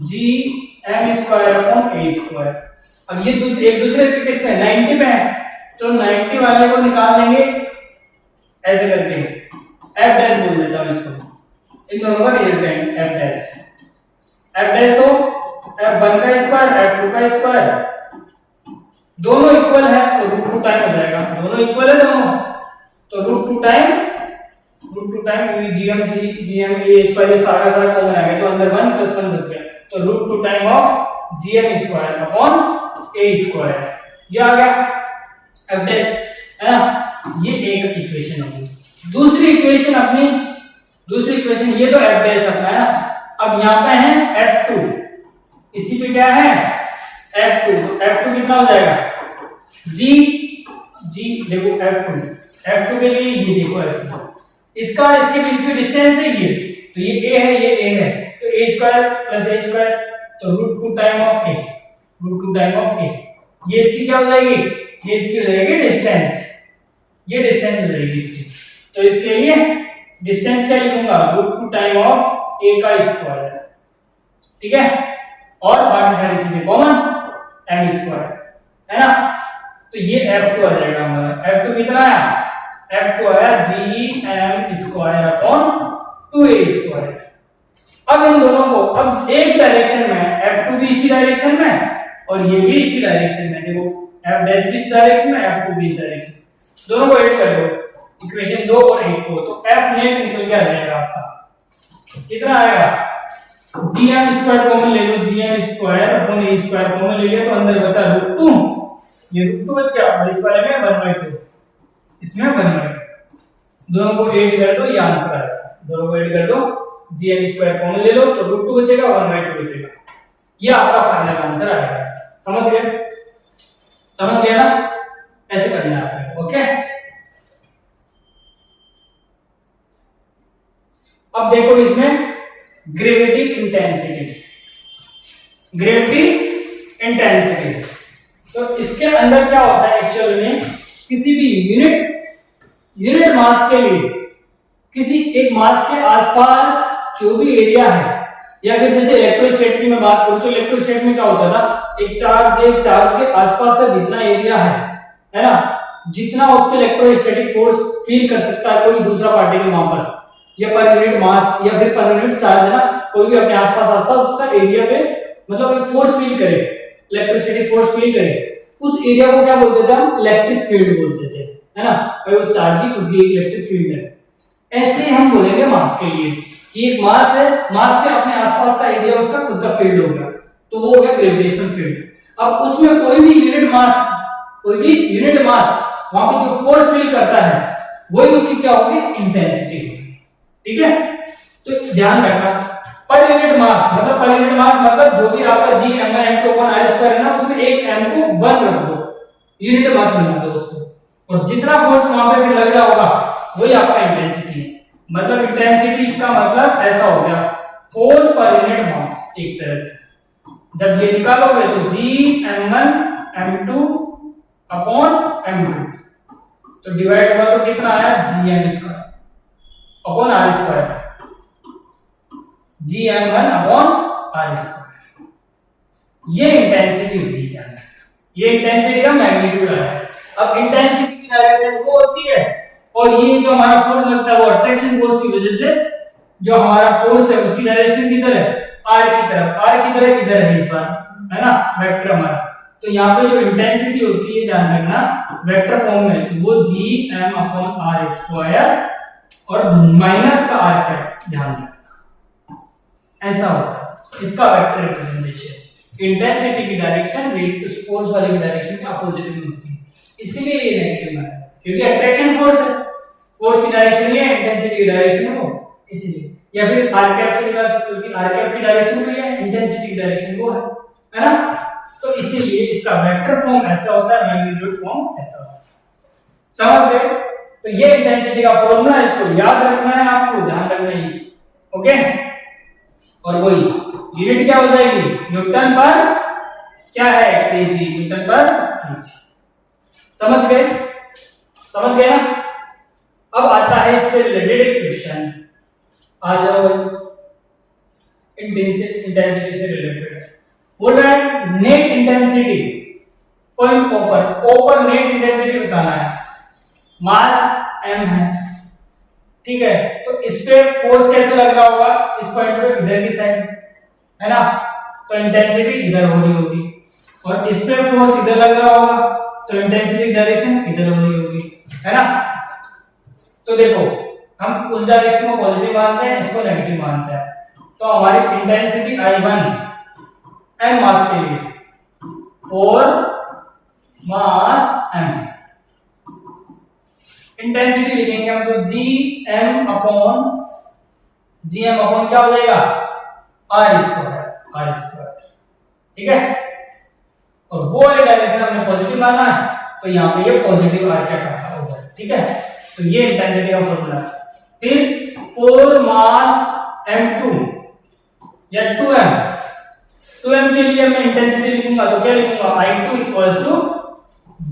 Gm²/a²। अब ये एक दूसरे के किस में 90 में है, तो 90 वाले को निकाल देंगे ऐसे करके, f' बोल देता हूं इसको, इन दोनों का रिजल्टेंट f' तो f1 का स्क्वायर f2 का स्क्वायर, दोनों इक्वल है तो √2 टाइम हो जाएगा, दोनों इक्वल है दोनों, तो √2 टाइम gm ये सारा कॉमन आ गया, तो अंदर 1 + 1 बच गया, तो √2 टाइम ऑफ gm²/a², ये आ गया f' है ना। ये एक इक्वेशन होगी। दूसरी इक्वेशन ये तो f' अपना है ना। अब यहाँ पे है f2, इसी पे क्या है f2, तो f2 कितना हो जाएगा, g देखो f2 के लिए ये देखो ऐसे, इसका इसके बीच में डिस्टेंस है ये, तो ये a है, ये a है, तो a² + a², तो √2 टाइम ऑफ a, ये इसकी क्या हो जाएगी, ये इसकी हो जाएगी डिस्टेंस, ये डिस्टेंस हो जाएगी इसकी, तो इसके लिए डिस्टेंस क्या लिखूंगा, √2 टाइम ऑफ a का स्क्वायर। ठीक है, और बाकी सारी चीजें कॉमन m² है ना। तो ये f2 आ जाएगा हमारा, f2 कितना आया, f2 आया Gm²/2a²। अब इन दोनों को, अब एक डायरेक्शन में f2 भी इसी डायरेक्शन में और ये भी इसी डायरेक्शन में, देखो f' भी इस डायरेक्शन में, f2 भी इस डायरेक्शन, दोनों को ऐड कर दो, इक्वेशन 2 और 1 को, तो f नेट निकल के आ जाएगा आपका, कितना आएगा, Gm² कॉमन ले लो, Gm²/a² कॉमन ले लिया, तो अंदर बचा √2, ये √2 बच गया, और इस वाले में 1/2, इसमें 1/2, दोनों को ऐड कर दो, ये आंसर आएगा, दोनों को ऐड कर दो, Gm² कॉमन ले लो, तो √2 बचेगा, 1/2 बचेगा, ये आपका फाइनल आंसर आएगा। समझ गए ना, ऐसे करना है आपको। ओके, अब देखो इसमें ग्रेविटी इंटेंसिटी, तो इसके अंदर क्या होता है एक्चुअल में, किसी भी यूनिट मास के लिए किसी एक मास के आसपास जो भी एरिया है, या फिर जैसे इलेक्ट्रोस्टैटिक की मैं बात करूं, तो इलेक्ट्रोस्टैट में क्या होता था, एक चार्ज के आसपास का जितना एरिया है ना, जितना उस पे इलेक्ट्रोस्टैटिक फोर्स फील कर सकता है कोई दूसरा पार्टिकल वहां पर, या पर यूनिट मास या फिर पर यूनिट चार्ज ना, कोई भी अपने आसपास उसका एरिया पे मतलब एक फोर्स फील करे, इलेक्ट्रोस्टैटिक फोर्स फील करे, उस एरिया को क्या बोलते थे हम, इलेक्ट्रिक फील्ड बोलते थे, है ना। भाई उस चार्ज की खुद की एक इलेक्ट्रिक फील्ड है। ऐसे हम बोलेंगे मास के लिए कि एक मास है, मास के अपने आसपास का एरिया उसका खुद का फील्ड हो गया, तो वो हो गया ग्रेविटेशनल फील्ड। अब उसमें कोई भी यूनिट मास वहां पे जो फोर्स फील करता है वही उसकी क्या होगी, इंटेंसिटी होगी। ठीक है, तो ध्यान रखना, पर यूनिट मास मतलब जो भी आपका g m/m² है ना, उसमें एक m को 1 रख दो, यूनिट मास बना दो उसको, और जितना फोर्स वहां पे भी लग रहा होगा वही आपका इंटेंसिटी है। मतलब इंटेंसिटी का मतलब ऐसा हो गया फोर्स पर यूनिट मास एक तरह से। जब ये निकालोगे तो Gm1 m2 अपॉन m2 तो डिवाइड हुआ तो कितना आया Gm2 upon r2 Gm1 upon r2। ये इंटेंसिटी हुई क्या है, ये इंटेंसिटी का मैग्नीट्यूड है। अब इंटेंसिटी की डायरेक्शन वो होती है और ये जो हमारा फोर्स लगता है वो अट्रैक्शन फोर्स की वजह से जो हमारा फोर्स है उसकी डायरेक्शन किधर है r की तरफ, r की तरफ इधर है इस बार, है ना वेक्टर हमारा। तो यहाँ पे जो इंटेंसिटी होती है ध्यान रखना वेक्टर फॉर्म में तो वो Gm अपॉन r स्क्वायर और माइनस का r का ध्यान रखना, ऐसा होता है इसका वेक्टर रिप्रेजेंटेशन। इंटेंसिटी की डायरेक्शन रेट उस फोर्स वाले की डायरेक्शन के अपोजिट में होती है, इसीलिए ये नेगेटिव है क्योंकि अट्रैक्शन फोर्स है, फोर्स की डायरेक्शन ये है, इंटेंसिटी की डायरेक्शन वो, इसीलिए। या फिर r कैप से निकाल सकते हो कि r कैप की डायरेक्शन तो ये है, इंटेंसिटी की डायरेक्शन वो है ना। तो इसीलिए इसका वेक्टर फॉर्म ऐसा होता है, मैग्नीट्यूड फॉर्म ऐसा होता है, समझ गए। तो ये इंटेंसिटी का फॉर्मूला है, इसको याद रखना है आपको, ध्यान रखना है, ओके। और वही यूनिट क्या हो जाएगी न्यूटन पर क्या है केजी, न्यूटन पर केजी, समझ गए, समझ गए ना। अब आता है इससे रिलेटेड एक क्वेश्चन, आ जाओ इंटेंसिटी से रिलेटेड बोल रहा है नेट इंटेंसिटी पॉइंट ओपर नेट इंटेंसिटी बताना है, मास m है, ठीक है। तो इस पे फोर्स कैसे लग रहा होगा, इस पॉइंट पे इधर की साइड, है ना, तो इंटेंसिटी इधर हो रही होगी, और इस पे फोर्स इधर लग रहा होगा तो इंटेंसिटी डायरेक्शन इधर हो रही होगी, है ना। तो देखो हम उस डायरेक्शन को पॉजिटिव मानते हैं, इसको नेगेटिव मानते हैं, तो हमारी इंटेंसिटी I1 m मास के लिए और मास m इंटेंसिटी लिखेंगे हम तो Gm अपॉन क्या हो जाएगा r स्क्वायर, ठीक है। और वो वाले डायरेक्शन हमने पॉजिटिव माना है तो यहाँ पे ये पॉजिटिव r क्या आता होगा, ठीक है। तो ये इंटेंसिटी का फॉर्मूला है। फिर 4 मास m2 या 2m के लिए मैं इंटेंसिटी लिखूंगा तो क्या लिखूंगा I2 equals to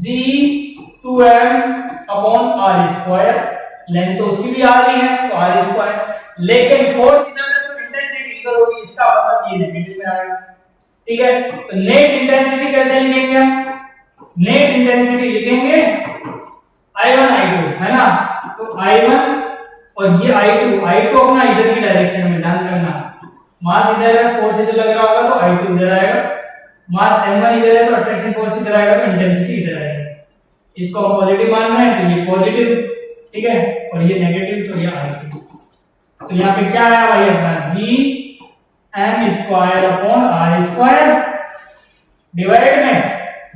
G2m upon r square, length तो उसकी भी आ रही है तो r स्क्वायर, लेकिन फोर्स इधर है तो इंटेंसिटी इधर होगी, इसका मतलब ये नेगेटिव में आएगा, ठीक है। तो नेट इंटेंसिटी कैसे लिखेंगे हम, नेट इंटेंसिटी लिखेंगे I1 I2, है ना, तो I1 और ये I2 अपना इधर की डायरेक्शन में, ध्यान रखना मास इधर है, फोर्स इधर लग रहा होगा तो I2 इधर आएगा, मास m1 इधर है तो अट्रैक्शन फोर्स इधर आएगा तो इंटेंसिटी इधर आएगी। इसको हम पॉजिटिव मान रहे हैं तो ये पॉजिटिव, ठीक है, और ये नेगेटिव तो ये I2। तो यहाँ पे क्या आया भाई अपना Gm square upon r square divide में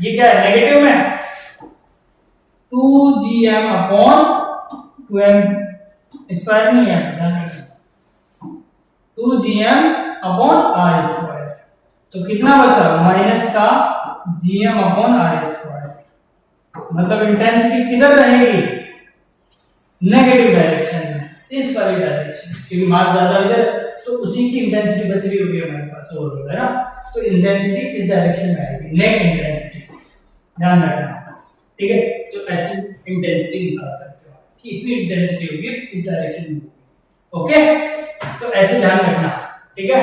ये क्या है नेगेटिव में 2Gm अपॉन 2m स्क्वायर नहीं है, 2Gm अपॉन r स्क्वायर, तो कितना बचा माइनस का Gm अपॉन r स्क्वायर, मतलब इंटेंसिटी किधर रहेगी नेगेटिव डायरेक्शन में, इस वाली डायरेक्शन, क्योंकि मास ज्यादा इधर तो उसी की इंटेंसिटी बच रही होगी हमारे पास ओवरऑल, है ना। तो इंटेंसिटी इस डायरेक्शन में आएगी, नेट इंटेंसिटी, ध्यान रखना, ठीक है। तो ऐसी इंटेंसिटी निकाल सकते हो कि इतनी इंटेंसिटी होगी इस डायरेक्शन में, ओके। तो ऐसे ध्यान रखना, ठीक है।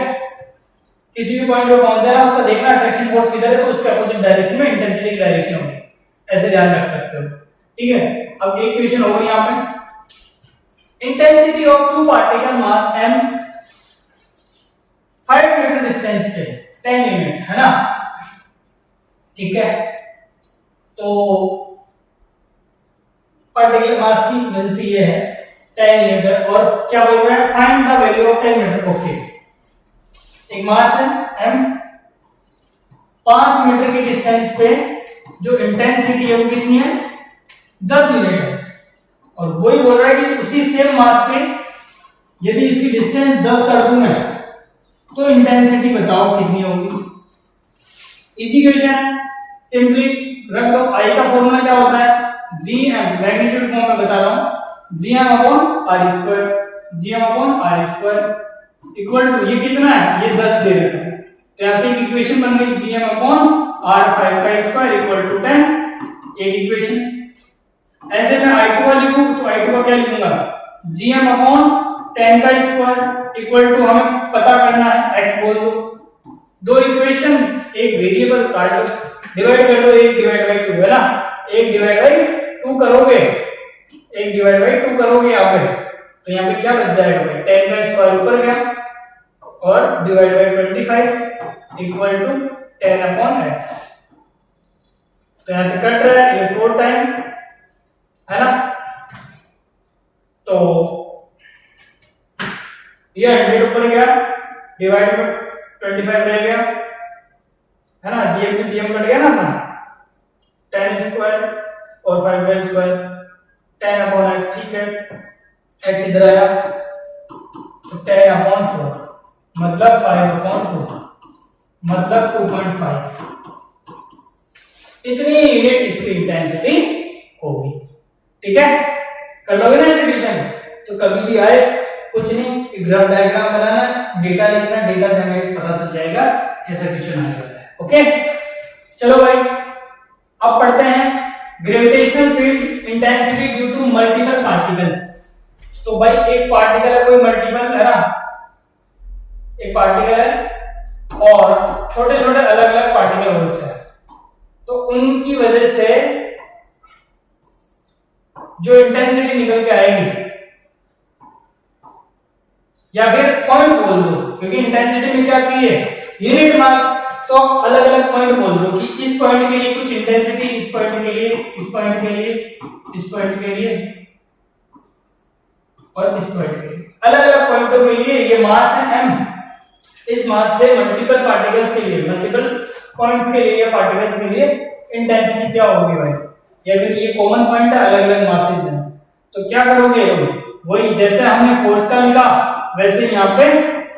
किसी भी पॉइंट पे पहुंच जाना उसका देखना अट्रैक्शन फोर्स किधर है तो उसके अपोजिट डायरेक्शन में इंटेंसिटी की डायरेक्शन होगी, ऐसे ध्यान रख सकते हो, ठीक है। अब एक क्वेश्चन होगा यहां पे, intensity of two particle mass m 5 metre distance पे 10 यूनिट, है ना, ठीक है। तो पार्टिकल मास की वैल्यू ये है 10 यूनिट, और क्या बोल रहा है find the value of 10 metre, okay. एक मास है m, 5 मीटर की डिस्टेंस पे जो इंटेंसिटी है वो कितनी है 10 यूनिट है, और वही बोल रहा है कि उसी सेम मास पे यदि इसकी डिस्टेंस 10 कर दूं मैं तो इंटेंसिटी बताओ कितनी होगी। इजी क्वेश्चन, सिंपली रख लो। I का फॉर्मूला क्या होता है Gm, मैग्नीट्यूड फॉर्म में बता रहा हूं, gm upon are square, gm upon are square equal to ये कितना है, ये 10 दे रखा है, तो यहां से एक इक्वेशन बन गई gm अपॉन r5 का स्क्वायर इक्वल टू 10, एक इक्वेशन। ऐसे मैं i2 का लिखूं तो i2 का क्या लिखूंगा, gm अपॉन 10 का स्क्वायर इक्वल टू हमें पता करना है x बोल दो, दो इक्वेशन एक वेरिएबल काट दो, डिवाइड कर दो, एक डिवाइड बाय 2 है ना, एक डिवाइड बाय 2 करोगे, एक डिवाइड बाय 2 करोगे यहाँ पे, तो यहाँ पे क्या बच जाएगा भाई, 10 का स्क्वायर ऊपर गया और divide by 25 equal to 10 upon x, तो यहाँ पे कट रहा है, ये 4 टाइम है ना, तो ये 100 ऊपर गया, डिवाइड बाय 25 रह गया है ना, gm से gm कट गया ना अपना, 10 स्क्वायर और 5 का स्क्वायर 10 अपॉन x, ठीक है, x इधर आया तो 10 अपॉन 4 मतलब 5 अपॉन 2 मतलब 2.5, इतनी यूनिट इसकी इंटेंसिटी होगी, ठीक है, कर लोगे ना एग्जीक्यूशन। तो कभी भी आए कुछ नहीं, ग्राफ डायग्राम बनाना, डेटा लिखना, डेटा से हमें पता चल जाएगा कैसा क्वेश्चन आने वाला है, ओके। चलो भाई अब पढ़ते हैं gravitational field intensity due to multiple particles. तो भाई एक पार्टिकल है, कोई मल्टीपल है ना, एक पार्टिकल है और छोटे छोटे अलग अलग पार्टिकल होते हैं, तो उनकी वजह से जो इंटेंसिटी निकल के आएगी, या फिर पॉइंट बोल दो, क्योंकि इंटेंसिटी में क्या चाहिए, यूनिट मास, तो अलग अलग पॉइंट बोल दो कि इस पॉइंट के लिए कुछ इंटेंसिटी, इस पॉइंट के लिए, इस पॉइंट के लिए, इस पॉइंट के लिए और इस पॉइंट के लिए, अलग अलग पॉइंटों के लिए ये मास है m, इस मास से मल्टीपल पार्टिकल्स के लिए, मल्टीपल पॉइंट्स के लिए या पार्टिकल्स के लिए इंटेंसिटी क्या होगी भाई, या फिर ये कॉमन पॉइंट है, अलग अलग मासेस हैं, तो क्या करोगे, वही जैसे हमने फोर्स का लिखा वैसे यहाँ पे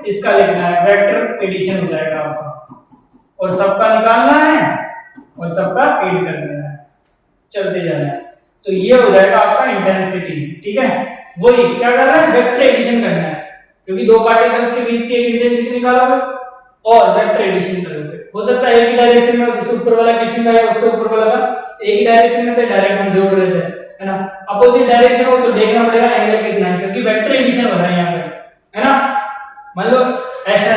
इसका लिखना है, वेक्टर एडिशन हो जाएगा आपका, और सबका निकालना है और सबका ऐड कर देना है, चलते जाना है, तो ये हो जाएगा आपका इंटेंसिटी, ठीक है। वही क्या कर रहा है, वेक्टर एडिशन करना है, क्योंकि दो पार्टिकल्स के बीच की एक इंटेंसिटी निकालोगे और वेक्टर एडिशन करोगे, हो सकता है एक ही डायरेक्शन में, जैसे ऊपर वाला क्वेश्चन था या उससे ऊपर वाला था, एक ही डायरेक्शन में थे, डायरेक्ट हम जोड़ रहे थे, है ना, अपोजिट डायरेक्शन हो तो देखना पड़ेगा एंगल कितना है, क्योंकि वेक्टर एडिशन हो रहा है यहाँ पे, है ना। मान लो ऐसा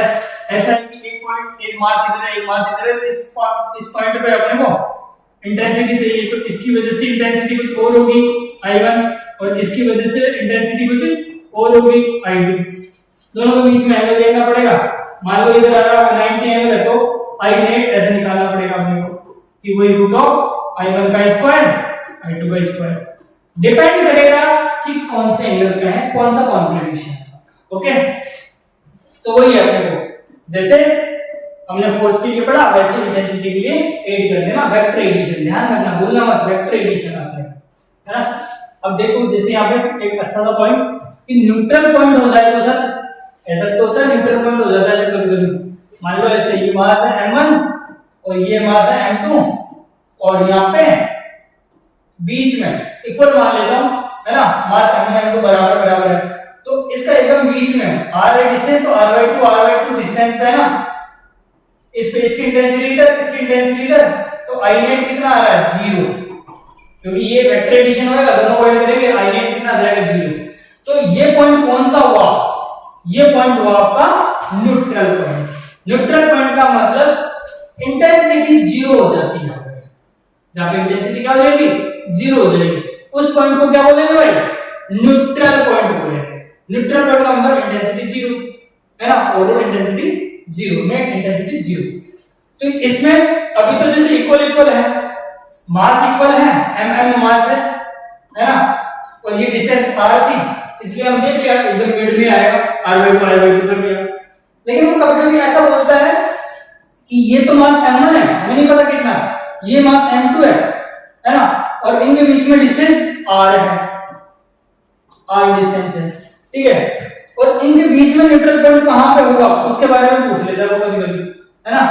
ऐसा कि एक पॉइंट, एक मास इधर है, एक मास इधर है, इस पॉइंट पे अपने को इंटेंसिटी चाहिए, तो इसकी वजह से इंटेंसिटी कुछ और होगी I1 और इसकी वजह से इंटेंसिटी कुछ और होगी I2, दोनों के बीच में एंगल देखना पड़ेगा। मान लो इधर आ रहा है 90 एंगल है, तो I नेट ऐसे निकालना पड़ेगा अपने को कि वही रूट ऑफ I1 का स्क्वायर I2 का स्क्वायर, डिपेंड करेगा कि कौन से एंगल का है, कौन सा कॉन्फिगरेशन है, ओके। तो वही है अपने को, जैसे हमने फोर्स के लिए पढ़ा वैसे इंटेंसिटी के लिए ऐड कर देना, वेक्टर एडिशन, ध्यान रखना, भूलना मत, वेक्टर एडिशन आता है ना। अब देखो जैसे यहाँ पे एक अच्छा सा पॉइंट कि न्यूट्रल पॉइंट हो जाए तो सर ऐसा तो होता है, न्यूट्रल पॉइंट हो जाता है कभी कभी, मान लो ऐसे ये मास है m1 और ये मास है m2 और यहाँ पे बीच में इक्वल मान लेता हूँ, है ना, मास m1 m2 बराबर बराबर है, तो इसका एकदम बीच में r है डिस्टेंस, तो r/2 डिस्टेंस पे है ना, इस पे इसकी इंटेंसिटी इधर, इसकी इंटेंसिटी इधर, तो I नेट कितना आ रहा है 0, क्योंकि ये वेक्टर एडिशन होगा, दोनों को ऐड करेंगे I नेट कितना आ जाएगा 0। तो ये पॉइंट कौन सा हुआ, ये पॉइंट हुआ आपका न्यूट्रल पॉइंट। न्यूट्रल पॉइंट का मतलब इंटेंसिटी 0 हो जाती है, जहां पे इंटेंसिटी क्या हो जाएगी 0 हो जाएगी, उस पॉइंट को क्या बोलेंगे भाई, न्यूट्रल पॉइंट बोलेंगे। न्यूट्रल पॉइंट का मतलब इंटेंसिटी 0 है ना, ओवरऑल इंटेंसिटी 0, नेट इंटेंसिटी 0। तो इसमें अभी तो जैसे इक्वल इक्वल है, मास इक्वल है, m मास है ना, और ये डिस्टेंस r थी, इसलिए हम देख लिया एकदम मिड में आएगा, r/2 कर दिया। लेकिन वो कभी-कभी ऐसा बोलता है कि ये तो मास m1 है, हमें नहीं पता कितना, ये मास m2 है ना, और इनके बीच में डिस्टेंस r है, r डिस्टेंस है, ठीक है, और इनके बीच में न्यूट्रल पॉइंट कहां पे होगा उसके बारे में पूछ लेता है वो कभी-कभी, है ना,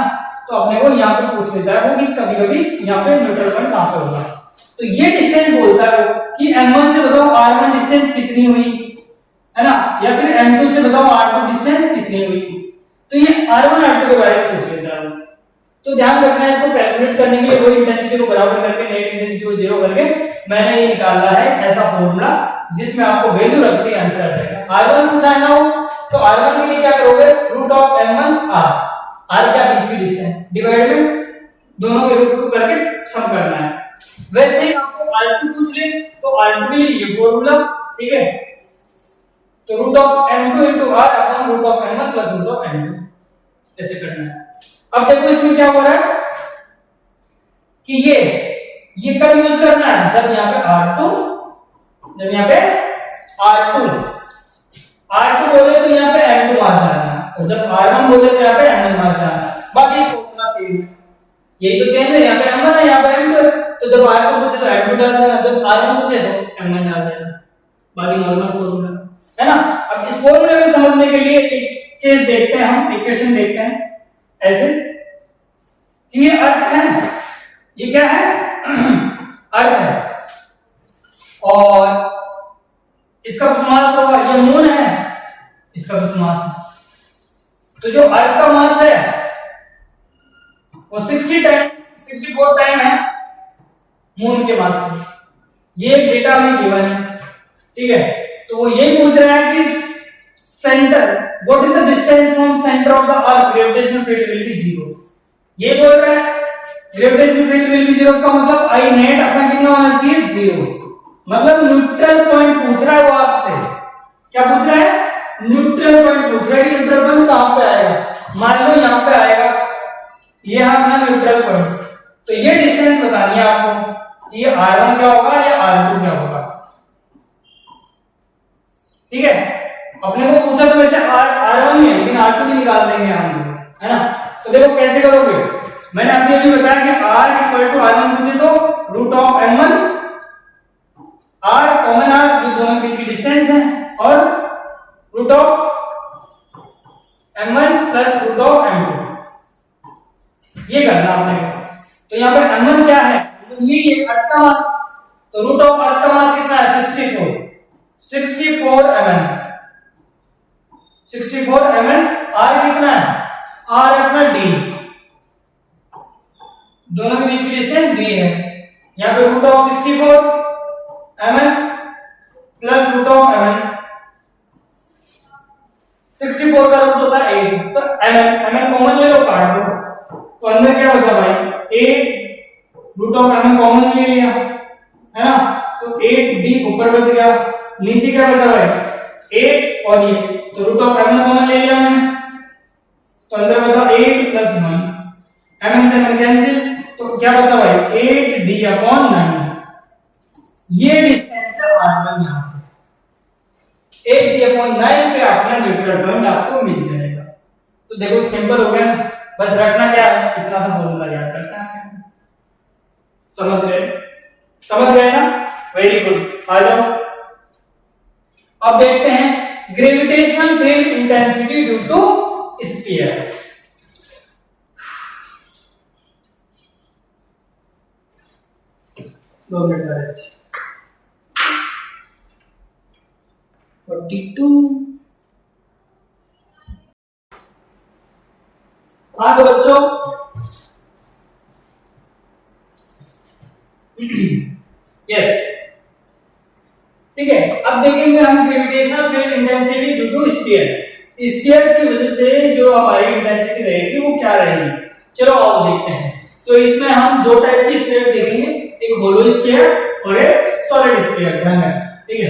तो अपने को यहाँ पे पूछ लेता है वो कि कभी-कभी यहाँ पे न्यूट्रल पॉइंट कहां पे होगा। तो ये डिस्टेंस बोलता है वो कि m1 से बताओ r1 डिस्टेंस कितनी हुई, है ना, या फिर m2 से बताओ r2 डिस्टेंस कितनी हुई। तो ये r1 r2 के बारे में पूछ लेता है। तो ध्यान रखना है, इसको कैलकुलेट करने के लिए वो इंटेंसिटी को बराबर करके नेट इंटेंसिटी को जीरो करके मैंने ये निकाला है ऐसा फॉर्मूला जिसमें आपको वैल्यू रख के आंसर आ जाएगा। r1 पूछा है ना वो, तो r1 के लिए क्या करोगे, रूट ऑफ m1 r क्या बीच की डिस्टेंस डिवाइड में दोनों के रूट को करके सम करना है। वैसे ही आपको r2 पूछ ले तो r2 के लिए ये फॉर्मूला, ठीक है, तो root of m2 into r upon root of m1 plus root of m2 ऐसे करना है। अब देखो इसमें क्या हो रहा है कि ये कब यूज करना है, जब यहाँ पे r2 बोले तो यहाँ पे m2 मास डालना है, और जब r1 बोले तो यहाँ पे m1 मास डालना है। बाकी फॉर्मूला सेम है, यही तो चेंज है, यहाँ पे m1 है यहाँ पे m2 है, तो जब r2 पूछे तो m2 डाल देना, जब r1 पूछे तो m1 डाल देना, बाकी नॉर्मल फॉर्मूला है ना। अब इस फॉर्मूले को समझने के लिए एक केस देखते हैं, हम इक्वेशन देखते हैं ऐसे कि ये अर्थ है, ये क्या है अर्थ है, और इसका कुछ मास होगा, ये मून है, इसका कुछ मास है। तो जो अर्थ का मास है वो 64 टाइम है मून के मास से, ये डेटा में गिवन है, ठीक है। तो वो यही पूछ रहा है कि centre, what is the distance from centre of the earth, gravitational field will be 0। ये बोल रहा है ग्रेविटेशनल फील्ड विल बी 0 का मतलब आई नेट अपना कितना होना चाहिए, 0, मतलब न्यूट्रल पॉइंट पूछ रहा है वो आपसे। क्या पूछ रहा है, न्यूट्रल पॉइंट पूछ रहा है। न्यूट्रल पॉइंट कहां पे आएगा, मान लो यहां पे आएगा, ये है अपना न्यूट्रल पॉइंट, तो ये डिस्टेंस बतानी है आपको कि ये r1 क्या होगा या r2 क्या होगा, ठीक है। अपने को पूछा तो वैसे r1 ही है, लेकिन r2 भी निकाल देंगे हम, है ना। तो देखो कैसे करोगे, मैंने आपको अभी बताया कि r इक्वल टू r1 पूछे तो root of m1 r common r जो दोनों के बीच की डिस्टेंस है, और root of m1 plus root of m2, ये करना आपने। तो यहाँ पर m1 क्या है, ये अर्थ का मास, तो रूट ऑफ अर्थ का मास कितना है 64 mm, r कितना है, r अपना d, दोनों के बीच की डिस्टेंस d है। यहाँ पे root of 64 mm plus root of mm, 64 का रूट होता है 8, तो mm कॉमन ले लो, काट दो, तो अंदर क्या बचा भाई 8, रूट ऑफ mm कॉमन ले लिया, है ना, तो 8d ऊपर बच गया, नीचे क्या बचा भाई 8 और ये, तो रूट ऑफ mm कॉमन ले लिया मैंने, तो अंदर बचा 8 प्लस 1, mm से mm कैंसिल, तो क्या बचा भाई 8d अपॉन 9, ये डिस्टेंस है r1 यहां से, 8d अपॉन 9 पे अपना न्यूट्रल पॉइंट आपको मिल जाएगा। तो देखो सिंपल हो गया, बस रखना क्या है, इतना सा फॉर्मूला याद रखना है। समझ गए ना, वेरी गुड। आ जाओ अब देखते हैं gravitational field intensity due to sphere. दो मिनट का रेस्ट। 42। हाँ तो बच्चों यस ठीक है, अब देखेंगे हम gravitational field intensity due to sphere. Spheres की वजह से जो हमारी इंटेंसिटी रहेगी वो क्या रहेगी, चलो आओ देखते हैं। तो इसमें हम दो टाइप की स्फीयर देखेंगे, एक होलो स्फीयर और एक सॉलिड स्फीयर, ध्यान रखना, ठीक है।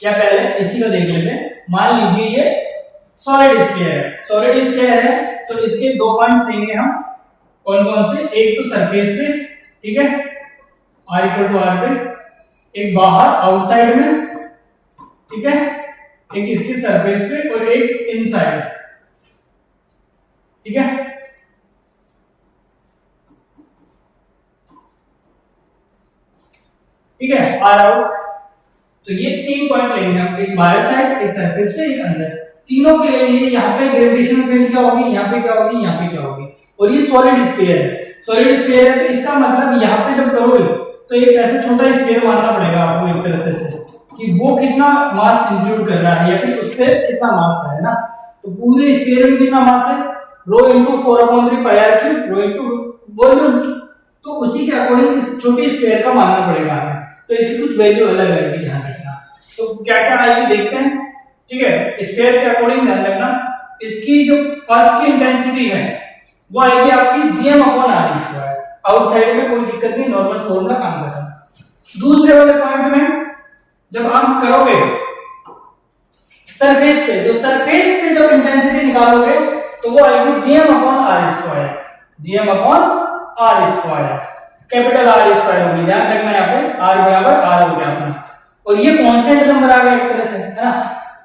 क्या पहले इसी को देख लेते हैं। मान लीजिए ये सॉलिड स्फीयर है, सॉलिड स्फीयर है तो इसके दो पॉइंट्स लेंगे हम, कौन कौन से, एक तो सरफेस पे, ठीक है, r इक्वल टू r पे, एक बाहर आउटसाइड में, ठीक है, एक इसके सरफेस पे और एक इनसाइड, ठीक है। ठीक है, आर आउट, तो ये तीन पॉइंट लेंगे हम, एक बाहर साइड, एक सरफेस पे, एक अंदर। तीनों के लिए यहाँ पे ग्रेविटेशनल फील्ड क्या होगी, यहाँ पे क्या होगी, यहाँ पे क्या होगी, और ये सॉलिड स्फीयर है। सॉलिड स्फीयर है तो इसका मतलब यहाँ पे जब करोगे तो एक ऐसा छोटा स्फीयर मानना पड़ेगा आपको एक तरह से कि वो कितना मास इंक्लूड कर रहा है या फिर उस पे कितना मास है ना। तो पूरे स्फीयर में कितना मास है, rho into 4/3 pi R cube rho into volume. तो उसी के अकॉर्डिंग इस छोटी स्फीयर का मानना पड़ेगा हमें, तो इसकी कुछ वैल्यू अलग आएगी, ध्यान रखना। तो क्या क्या आएगी देखते हैं, ठीक है। स्फीयर के अकॉर्डिंग ध्यान रखना, इसकी जो फर्स्ट की इंटेंसिटी है वो आएगी आपकी gm/r²। आउटसाइड में कोई दिक्कत नहीं, नॉर्मल फॉर्मूला काम करता है। दूसरे वाले पॉइंट में जब आप करोगे सरफेस पे, तो सरफेस पे जब इंटेंसिटी निकालोगे तो वो आएगी gm/r²। gm/r², कैपिटल R² होगी, ध्यान रखना यहाँ पे r बराबर r हो गया अपना, और ये कांस्टेंट नंबर आ गया एक तरह से, है ना।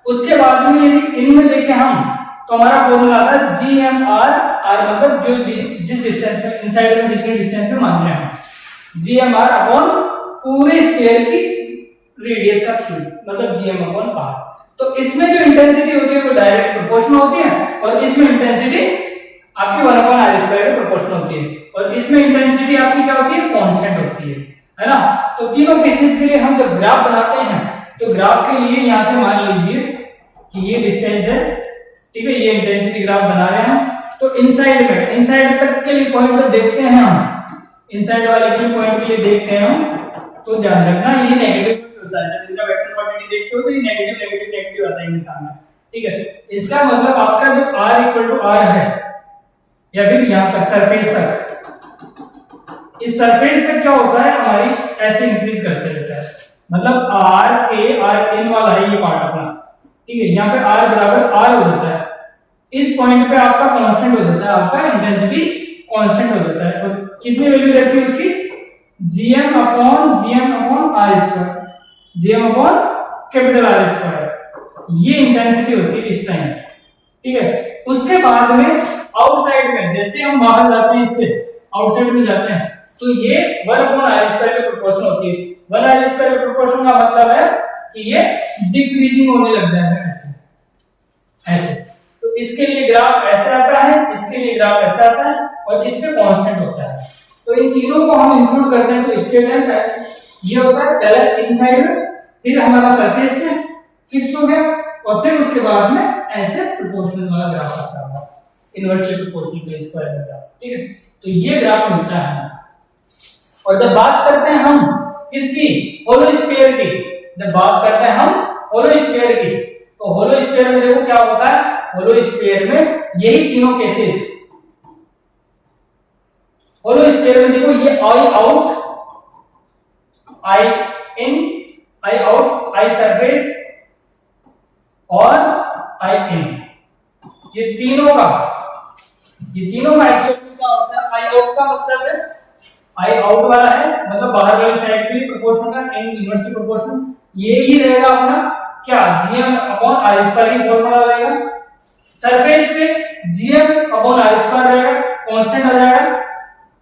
उसके बाद में यदि इनमें देखें हम तो हमारा फॉर्मूला आता है gm/r, मतलब जो जिस डिस्टेंस में इनसाइड में जितनी डिस्टेंस में मान रहे हैं gm/r अपॉन पूरे स्फीयर की रेडियस का क्यूब, मतलब gm/r। तो इसमें जो इंटेंसिटी होती है वो डायरेक्ट प्रोपोर्शनल होती है, और इसमें इंटेंसिटी आपकी 1/r² के प्रोपोर्शनल होती है, और इसमें इंटेंसिटी आपकी क्या होती है, कांस्टेंट होती है ना। तो तीनों केसेस के लिए हम जब ग्राफ बनाते हैं तो ग्राफ के लिए यहां से मान लीजिए कि ये डिस्टेंस है, ठीक है, ये इंटेंसिटी ग्राफ बना रहे हैं। तो इनसाइड तक के लिए पॉइंट जब देखते हैं हम, इनसाइड वाले के पॉइंट के लिए देखते हैं हम, तो ध्यान रखना ये नेगेटिव होता है। जब इसका वेक्टर क्वांटिटी देखते हो तो ये नेगेटिव आता है इनके सामने, ठीक है। इसका मतलब आपका जो r है या फिर यहां तक सरफेस तक, इस सरफेस तक क्या होता है हमारी ऐसे इंक्रीज करते रहता है, मतलब r वाला है ये पार्ट अपना, ठीक है। यहाँ पे r बराबर r हो जाता है, इस पॉइंट पे आपका कांस्टेंट हो जाता है, आपका इंटेंसिटी कांस्टेंट हो जाता है, और कितनी वैल्यू रहती है उसकी gm/r², ये इंटेंसिटी होती है इस टाइम, ठीक है। उसके बाद में आउटसाइड में जैसे हम बाहर जाते हैं, इससे आउटसाइड में जाते हैं तो ये 1/r² के प्रोपोर्शनल होती है। 1/r² के प्रोपोर्शनल का मतलब है कि ये डिक्रीजिंग होने लग जाएगा ऐसे। तो इसके लिए ग्राफ ऐसे आता है, इसके लिए ग्राफ ऐसा आता है, और इस पे कांस्टेंट होता है। तो इन तीनों को हम इंक्लूड करते हैं तो स्ट्रेट लाइन ये होता है पहले इनसाइड में, फिर हमारा सरफेस पे फिक्स हो गया, और फिर उसके बाद में ऐसे प्रोपोर्शनल वाला ग्राफ आता है, इनवर्सली प्रोपोर्शनल का स्क्वायर ग्राफ, ठीक है। तो ये ग्राफ मिलता है। और जब बात करते हैं हम किसकी, होलो स्फीयर की, जब बात करते हैं हम होलो स्फीयर की, तो होलो स्फीयर में देखो क्या होता है, होलो स्फीयर में यही तीनों केसेस, होलो स्फीयर में देखो ये आई आउट, आई इन, आई आउट, आई सरफेस और आई इन, ये तीनों का एक्चुअली क्या होता है, आई आउट का मतलब है, आई आउट वाला है मतलब बाहर वाली साइड के लिए प्रोपोर्शनल का, इन इनवर्सली प्रोपोर्शनल, ये ही रहेगा अपना क्या gm/r² की फॉर्मूला रहेगा। सरफेस पे gm/r² रहेगा, कांस्टेंट आ जाएगा,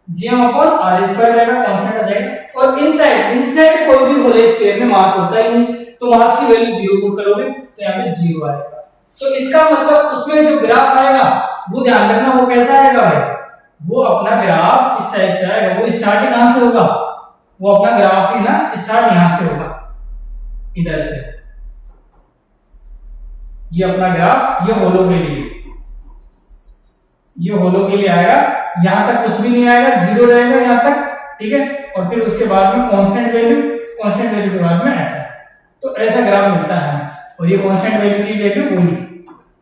gm/r² रहेगा, कांस्टेंट आ जाएगा। और इनसाइड कोई भी होलो स्फीयर में मास होता है नहीं, तो मास की वैल्यू 0 पुट करोगे तो यहाँ पे 0 आएगा। तो इसका मतलब उसमें जो ग्राफ आएगा वो ध्यान रखना वो कैसा आएगा भाई, वो अपना ग्राफ इस टाइप से आएगा। वो स्टार्ट कहां से होगा, वो अपना ग्राफ ही ना स्टार्ट यहां से होगा, इधर से। ये अपना ग्राफ ये होलो के लिए आएगा, यहां तक कुछ भी नहीं आएगा, 0 रहेगा यहां तक, ठीक है। और फिर उसके बाद में कांस्टेंट वैल्यू के बाद में ऐसा, तो ऐसा ग्राफ मिलता है। और ये कांस्टेंट वैल्यू की वैल्यू वही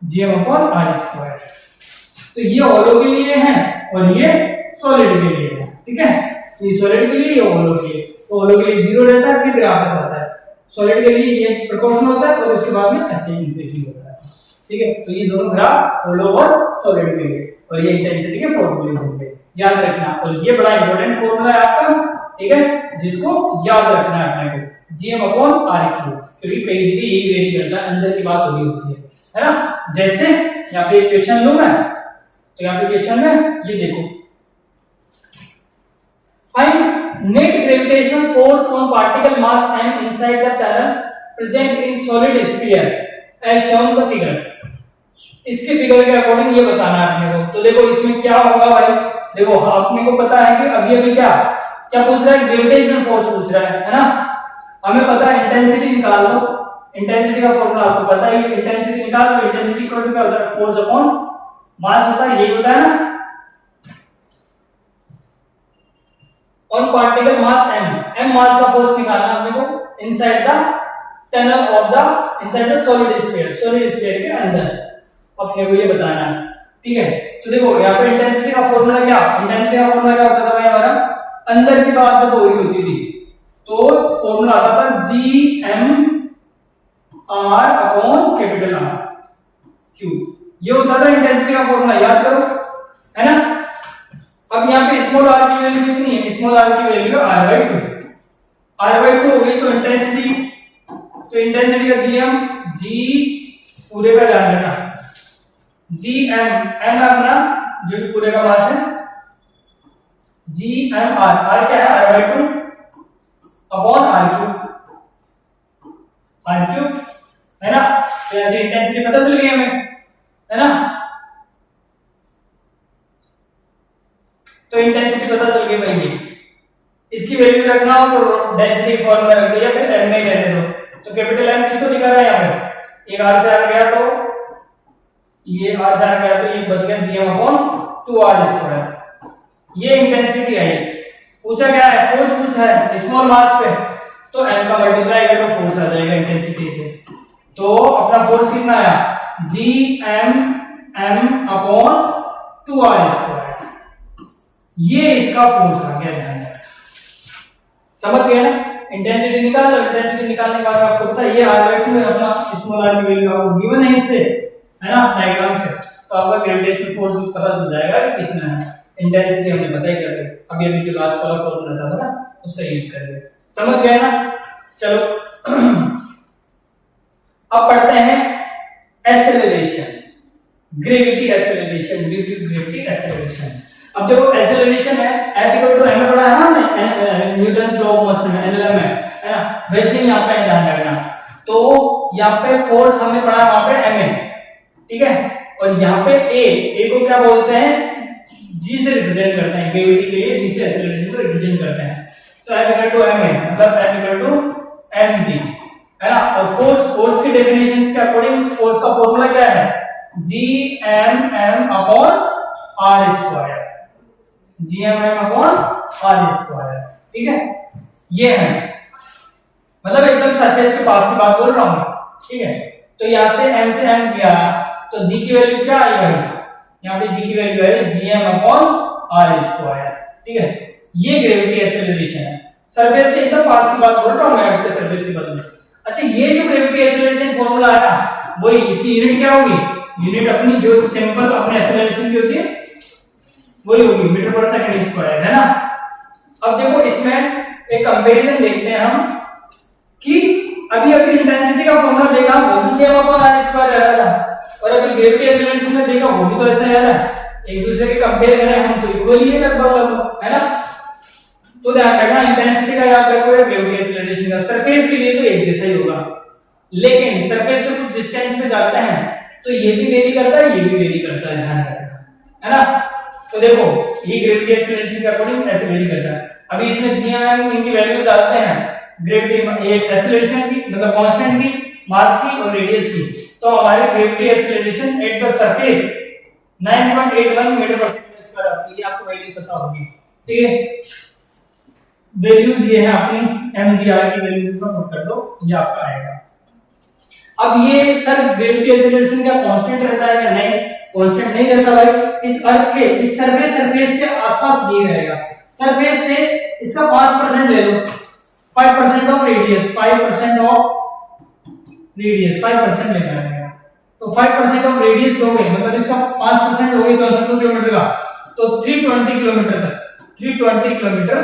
gm/r²। तो ये होलो के लिए है और ये सॉलिड के लिए है, ठीक है। तो ये सॉलिड के लिए, ये होलो के लिए, तो होलो के लिए 0 रहता है, फिर ग्राफ ऐसा आता है। सॉलिड के लिए ये प्रोपोर्शनल होता है और उसके बाद में ऐसे इंक्रीजिंग होता है, ठीक है। तो ये दोनों ग्राफ होलो और सॉलिड के लिए, और ये इंटेंसिटी के फॉर्मूले होंगे, याद रखना। और ये बड़ा इंपॉर्टेंट फॉर्मूला है आपका, ठीक है, जिसको याद रखना है अपने को, gm/r³, क्योंकि कई जगह यही वेरी करता है, अंदर की बात हो रही होती है ना। जैसे यहाँ पे क्वेश्चन लूं मैं, तो यहाँ पे क्वेश्चन में ये देखो, find net gravitational force on particle mass m inside the tunnel present in solid sphere as shown the figure. इसके फिगर के अकॉर्डिंग ये बताना है अपने को। तो देखो इसमें क्या होगा भाई, देखो अपने को पता है कि अभी अभी क्या क्या पूछ रहा है, ग्रेविटेशनल फोर्स पूछ रहा है ना। हमें पता है इंटेंसिटी निकाल लो, इंटेंसिटी का फॉर्मूला आपको पता ही है, इंटेंसिटी निकाल लो, इंटेंसिटी इक्वल टू क्या होता है, फोर्स अपॉन मास होता है, यही होता है ना, ऑन पार्टिकल मास m मास का फोर्स निकालना अपने को inside the tunnel of the inside the solid sphere के अंदर अपने को ये बताना है, ठीक है। तो देखो यहाँ पे इंटेंसिटी का फॉर्मूला क्या होता था भाई हमारा, अंदर की बात जब हो रही होती थी तो फॉर्मूला आता था G M R upon capital R cube, ये होता था इंटेंसिटी का फॉर्मूला, याद करो, है ना। अब यहाँ पे स्मॉल आर की वैल्यू कितनी है, स्मॉल आर की वैल्यू r/2 हो गई, तो इंटेंसिटी का जी पूरे का ध्यान रखना, जी एम अपना जो कि पूरे का मास है, जी एम आर क्या है, r/2 अपॉन आर क्यूब, है ना। तो ऐसे इंटेंसिटी पता चल गई हमें, है ना। तो इंटेंसिटी पता चल गई भाई, इसकी वैल्यू रखना हो तो डेंसिटी फॉर्मूला रख दो या फिर m में रहने दो। तो कैपिटल M किसको दिखा रहा है यहाँ पे, एक r से आ गया तो ये r से आ गया तो ये बच गया gm अपॉन 2r²। ये इंटेंसिटी आई, पूछा क्या है, फोर्स पूछा है स्मॉल मास पे, तो m का मल्टीप्लाई करो फोर्स आ जाएगा इंटेंसिटी से। तो अपना फोर्स कितना आया, gm अपॉन 2r², ये इसका फोर्स आ गया, ध्यान रखना, समझ गए ना। इंटेंसिटी निकाल लो, इंटेंसिटी निकालने के बाद आपको पता है ये r/2 है, अपना स्मॉल r की वैल्यू आपको गिवन है इससे, है ना, डायग्राम से, तो आपका ग्रेविटेशनल फोर्स पता चल जाएगा कि कितना है। इंटेंसिटी हमने पता ही कर ली, अभी अभी जो लास्ट वाला फॉर्मूला था ना उसका यूज करेंगे, समझ गए ना। चलो अब पढ़ते हैं acceleration, gravity acceleration, due to gravity acceleration. अब देखो एक्सेलरेशन है F इक्वल टू m पढ़ा है ना न्यूटन लॉ ऑफ मोशन में, एनएलएम में, है ना, वैसे ही यहाँ पे ध्यान रखना। तो यहाँ पे फोर्स हमने पढ़ा वहां पे m है, ठीक है, और यहाँ पे a को क्या बोलते हैं, g से रिप्रेजेंट करते हैं, ग्रेविटी के लिए g से एक्सेलरेशन को रिप्रेजेंट करते हैं। तो F इक्वल टू m है, मतलब F इक्वल टू mg, है ना। और फोर्स की डेफिनेशन के अकॉर्डिंग फोर्स का फॉर्मूला क्या है, gmm upon r², gmm upon r², ठीक है, ये है, मतलब एकदम सरफेस के पास की बात बोल रहा हूं मैं, ठीक है। तो यहां से m से m किया तो g की वैल्यू क्या आई भाई, यहाँ पे g की वैल्यू है gm अपॉन r², ठीक है। ये ग्रेविटी एक्सेलरेशन है, सरफेस के एकदम पास की बात बोल रहा हूं मैं, आपके सरफेस के बदले। अच्छा, ये जो ग्रेविटी एक्सेलरेशन फॉर्मूला आया वही, इसकी यूनिट क्या होगी, यूनिट अपनी जो सिंपल अपने एक्सेलरेशन की होती है वही होगी, मीटर पर सेकंड स्क्वायर, है ना। अब देखो इसमें एक कंपैरिजन देखते हैं हम कि अभी इंटेंसिटी का फॉर्मूला देखा वो भी gm अपॉन r² आ रहा था, और अभी ग्रेविटी एक्सेलरेशन में देखा वो भी तो ऐसा ही आ रहा है, एक दूसरे के कंपेयर करें हम तो इक्वल ही लगभग, है ना। तो ध्यान रखना इंटेंसिटी का याद रखो या ग्रेविटी एक्सेलरेशन का, सरफेस के लिए तो एक जैसा ही होगा, लेकिन सरफेस से कुछ डिस्टेंस पे जाते हैं तो ये भी वेरी करता है, ये भी वेरी करता है, ध्यान रखना, है ना। तो देखो ये ग्रेविटी एक्सेलरेशन के अकॉर्डिंग ऐसे वेरी करता है। अभी इसमें gm इनकी वैल्यूज डालते हैं, ग्रेविटी ये एक्सेलरेशन की मतलब कांस्टेंट की, मास की और रेडियस की, तो हमारी gravity acceleration at the surface 9.81 metre per second square आती है, आपको वैल्यूज पता होगी, ठीक है। वैल्यूज ये है अपनी mgr की वैल्यूज को नोट कर लो, ये आपका आएगा। अब ये सर ग्रेविटी एक्सेलरेशन क्या कांस्टेंट रहता है क्या, नहीं कांस्टेंट नहीं रहता भाई, इस अर्थ के इस सरफेस के आसपास ये रहेगा, सरफेस से इसका 5% ले लो, 5% ऑफ रेडियस, 5% ऑफ रेडियस 5% लेना है, तो 5% ऑफ रेडियस लोगे मतलब इसका 5% लोगे 64 किलोमीटर का, तो 320 किलोमीटर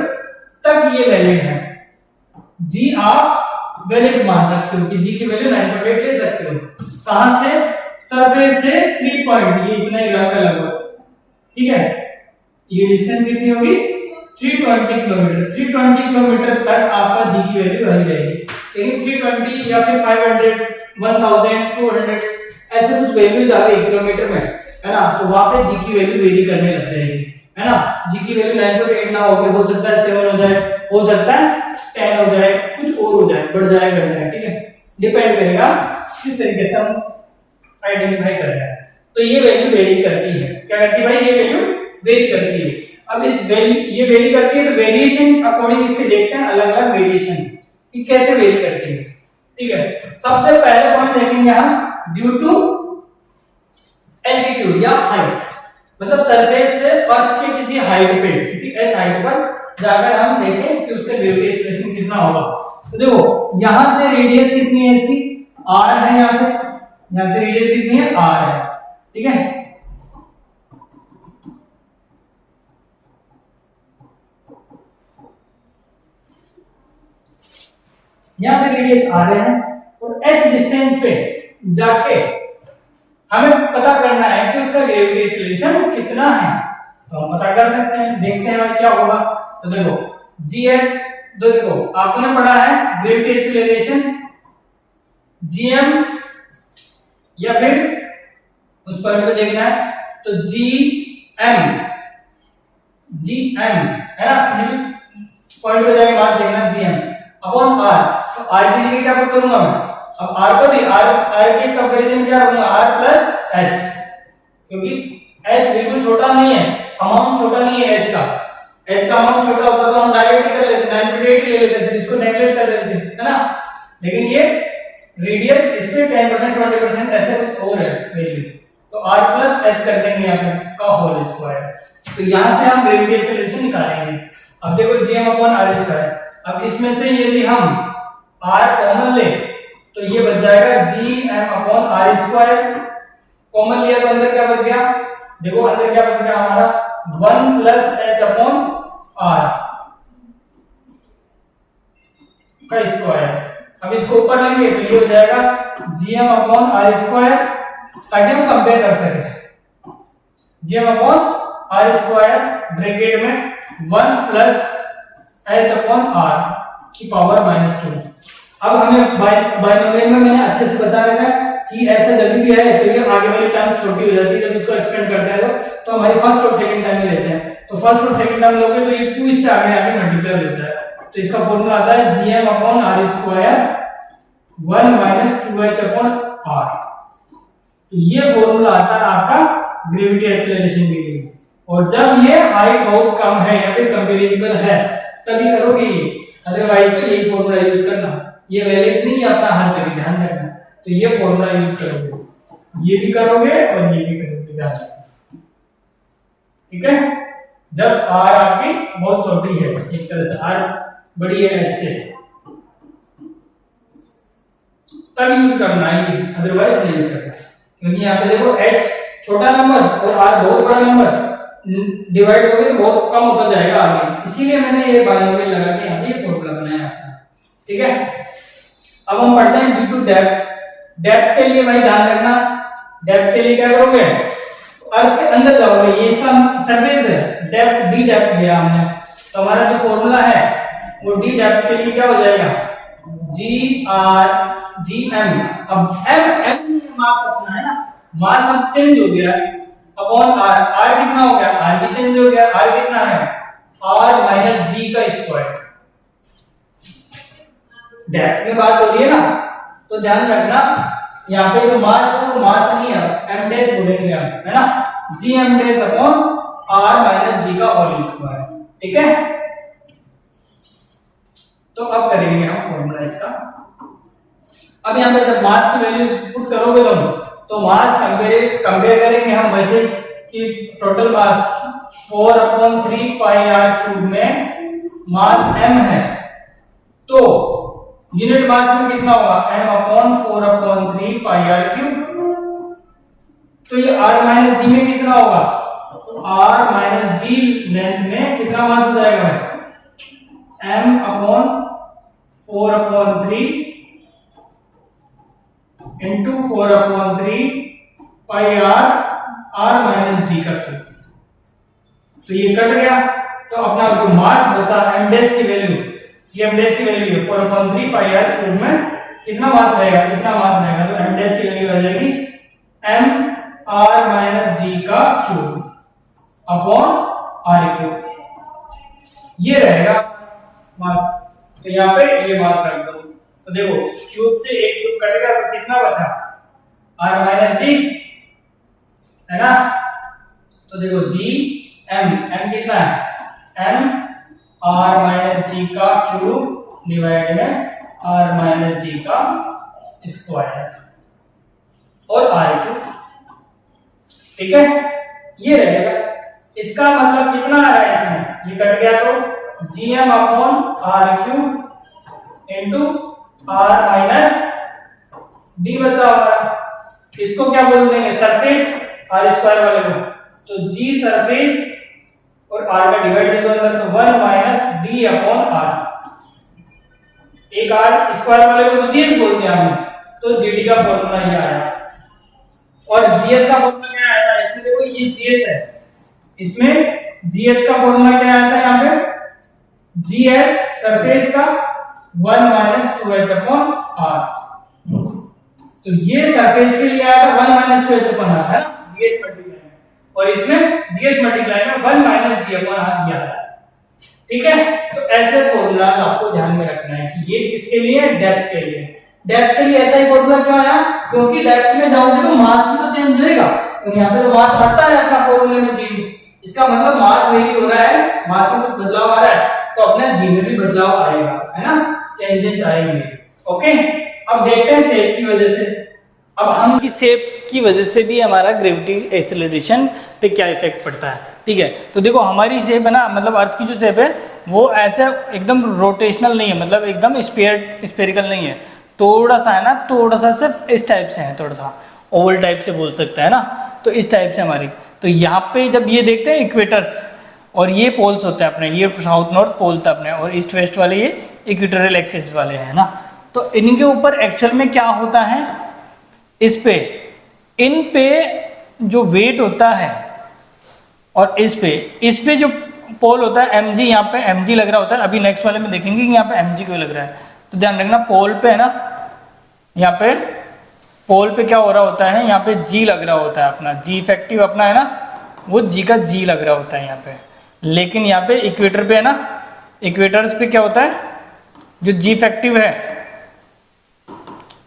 तक ये वैलिड है। जी आप वैलिड मान सकते हो कि जी की वैल्यू 9.8 ले सकते हो, कहां से, सरफेस से 3 पॉइंट, ये इतना ही रहता है लगभग, ठीक है। ये डिस्टेंस कितनी होगी 320 किलोमीटर, 320 किलोमीटर तक आपका जी की वैल्यू वही रहेगी, लेकिन 320 या फिर 500 1000 200 ऐसे कुछ वैल्यूज आ गई किलोमीटर में, है ना, तो वहां पे जी की वैल्यू वेरी करने लग जाएगी। है ना। जी की वैल्यू 9.8 ना हो सकता है 7 हो जाए, हो सकता है 10 हो जाए, कुछ और हो जाए, बढ़ जाए घट जाए, ठीक है, डिपेंड करेगा किस तरीके से हम आइडेंटिफाई कर रहे हैं। तो ये वैल्यू वेरी करती है, क्या करती है भाई, ये वैल्यू वेरी करती है। अब इस वैल्यू ये वेरी करती है तो वेरिएशन अकॉर्डिंग इसके देखते हैं अलग अलग वेरिएशन कि कैसे वेरी करती है, ठीक है। सबसे पहले पॉइंट देखेंगे हम ड्यू टू एल्टीट्यूड या हाइट, मतलब सरफेस से अर्थ के किसी हाइट पे, किसी h हाइट पर जाकर हम देखें कि उसका ग्रेविटेशनल कितना होगा। तो देखो यहां से रेडियस कितनी है इसकी, r है, यहां से रेडियस कितनी है, r है, ठीक है। यहां से रेडियस आ रहे हैं और h डिस्टेंस पे जाके हमें पता करना है कि उसका ग्रेविटेशनल कितना है। तो हम पता कर सकते हैं, देखते हैं क्या होगा। तो देखो gh, देखो आपने पढ़ा है ग्रेविटेशनल gm या फिर उस पॉइंट पे देखना है तो gm है ना, पॉइंट पे जाके बात देखना gm अपॉन r। तो r की जगह क्या पुट करूंगा मैं, अब r को नहीं, r के कंपैरिजन क्या रखूंगा, r प्लस h, क्योंकि h बिल्कुल छोटा नहीं है, अमाउंट छोटा नहीं है h का अमाउंट छोटा होता तो हम डायरेक्ट कर लेते, 9.8 ले लेते, फिर इसको नेगलेक्ट कर देते, है ना। लेकिन ये रेडियस इससे 10% 20% ऐसे कुछ और है वैल्यू, तो r प्लस h कर देंगे यहाँ पे का होल स्क्वायर। तो यहां से हम ग्रेविटेशनल रिलेशन निकालेंगे। अब देखो gm अपॉन r स्क्वायर, अब इसमें से यदि हम r कॉमन ले तो ये बच जाएगा gm upon r square, common लिया तो अंदर क्या बच गया, देखो अंदर क्या बच गया हमारा 1 प्लस h अपॉन r का स्क्वायर। अब इसको ऊपर लेंगे तो ये हो जाएगा gm अपॉन r स्क्वायर, ताकि हम कंपेयर कर सकें। gm upon r square bracket में 1 प्लस h अपॉन r की पावर -2। अब हमें बाइनोमियल में मैंने अच्छे से बता रखा है कि ऐसा जब भी है तो ये आगे वाली टर्म्स छोटी हो जाती है, जब इसको एक्सपेंड करते हैं तो हमारी फर्स्ट और सेकंड टर्म में लेते हैं, तो फर्स्ट और सेकंड टर्म लोगे तो ये 2 इससे आगे आगे मल्टीप्लाई हो जाता है। तो इसका फॉर्मूला आता है gm upon r square 1 minus 2h upon r। तो ये फॉर्मूला आता है आपका ग्रेविटी एक्सेलरेशन के लिए, और जब ये हाइट बहुत कम है या फिर कंपेरेबल है तभी करोगे ये, अदरवाइज तो यही फॉर्मूला यूज करना, ये वैलिड नहीं है अपना हर जगह ध्यान रखना। तो ये फॉर्मूला यूज करोगे, ये भी करोगे और ये भी करोगे ध्यान, ठीक है। जब r आपकी बहुत छोटी है, एक तरह से r बड़ी है h से, तब यूज करना है, अदरवाइज नहीं यूज करना, क्योंकि यहाँ पे देखो h छोटा नंबर और r बहुत बड़ा नंबर, डिवाइड हो गए तो बहुत कम होता जाएगा आगे, इसीलिए मैंने ये बाइनोमियल लगा के यहाँ पे ये फॉर्मूला बनाया आपका, ठीक है। अब हम पढ़ते हैं ड्यू टू डेप्थ। डेप्थ के लिए भाई ध्यान रखना, डेप्थ के लिए क्या करोगे, अर्थ के अंदर जाओगे, ये इसका सरफेस है, डेप्थ डी डेप्थ दिया हमने, तो हमारा जो फॉर्मूला है वो डी डेप्थ के लिए क्या हो जाएगा, जी आर जी एम। अब एम मास अपना है ना, मास अब चेंज हो गया अपॉन आर, आर कितना हो गया, आर भी चेंज हो गया, आर कितना है, आर माइनस जी का स्क्वायर। डेप्थ में बात हो रही है ना, तो ध्यान रखना यहाँ पे जो मास है वो मास नहीं है, एम डैश बोलेंगे हम, है ना, G M dash upon R minus G का होल स्क्वायर, ठीक है। तो अब करेंगे हम फॉर्मूला इसका। अब यहाँ पे जब मास की वैल्यू पुट करोगे तुम, तो मास कंपेयर करेंगे हम वैसे कि total mass 4/3 pi R cube में मास m है, तो यूनिट मास में कितना होगा, m/4/3 पाई आर क्यूब। तो ये r माइनस जी में कितना होगा, r माइनस जी लेंथ में कितना मास हो जाएगा, m/4/3 into 4/3 pi R minus D का क्यूब। तो ये कट गया, तो अपना जो मास बचा m डैश की वैल्यू, ये m डैश की वैल्यू है 4/3 पाई आर क्यूब में कितना मास रहेगा, कितना मास रहेगा, तो m डैश की वैल्यू आ जाएगी m r माइनस d का क्यूब अपॉन आर क्यूब, ये रहेगा मास। तो यहाँ पे ये मास रख दो। तो देखो क्यूब से एक क्यूब कट गया तो कितना बचा, आर माइनस जी, है ना। तो देखो जी एम, एम कितना है, एम आर माइनस डी का क्यूब डिवाइड में आर माइनस डी का स्क्वायर और आर क्यूब, ठीक है। ये रहेगा, इसका मतलब कितना आ रहा है इसमें, ये कट गया तो G M upon are cube into R minus D बचा होगा। इसको क्या बोल देंगे, सरफेस, आर स्क्वायर वाले को। तो जी सरफेस और आर का डिवाइड दे दो अंदर, तो 1 माइनस डी अपॉन आर। एक आर स्क्वायर वाले को जीएस बोल दिया हमने, तो जीडी का फॉर्मूला ये आया। और जीएस का फॉर्मूला क्या आया था, इसमें देखो ये जीएस है, इसमें जीएच का फॉर्मूला क्या आया था, यहाँ पे जीएस सरफेस का 1 माइनस 2h अपॉन आर। तो ये सरफेस के लिए आया था 1 माइनस 2h अपॉन आर, है ना, जीएस मल्टीप्लाई में, और इसमें जीएस मल्टीप्लाई में 1 माइनस जी अपॉन आर दिया था, ठीक है। तो ऐसे फॉर्मूलाज आपको ध्यान में रखना है कि ये किसके लिए है, डेप्थ के लिए। डेप्थ के लिए ऐसा ही फॉर्मूला क्यों आया, क्योंकि डेप्थ में जाओगे तो मास भी तो चेंज होएगा। तो यहाँ पे तो मास हटता है अपना फॉर्मूले में जी, इसका मतलब मास वेरी हो रहा है, मास में कुछ बदलाव आ रहा है, तो अपना जी में भी बदलाव आएगा, है ना, चेंजेस आएंगे। ओके, अब देखते हैं शेप की वजह से। अब हम की शेप की वजह से भी हमारा ग्रेविटी एक्सेलरेशन पे क्या इफेक्ट पड़ता है, ठीक है। तो देखो हमारी शेप है ना, मतलब अर्थ की जो शेप है वो ऐसे एकदम रोटेशनल नहीं है, मतलब एकदम स्फेरिकल नहीं है, थोड़ा सा है ना, थोड़ा सा सिर्फ इस टाइप से है, थोड़ा सा ओवल टाइप से बोल सकते हैं ना, तो इस टाइप से हमारी। तो यहाँ पे जब ये देखते हैं इक्वेटर्स और ये पोल्स होते हैं अपने, ये साउथ नॉर्थ पोल था अपने, और ईस्ट वेस्ट वाले ये इक्वेटोरियल एक्सिस वाले हैं ना। तो इनके ऊपर एक्चुअल में क्या होता है, इस पे, इन पे जो वेट होता है, और इस पे जो पोल होता है mg, यहाँ पे mg लग रहा होता है। अभी नेक्स्ट वाले में देखेंगे कि यहाँ पे mg क्यों लग रहा है। तो ध्यान रखना पोल पे है ना, यहाँ पे पोल पे क्या हो रहा होता है, यहाँ पे g लग रहा होता है अपना, g इफेक्टिव अपना है ना, वो g का g लग रहा होता है यहाँ पे। लेकिन यहाँ पे इक्वेटर पे है ना, इक्वेटर्स पे क्या होता है, जो g इफेक्टिव है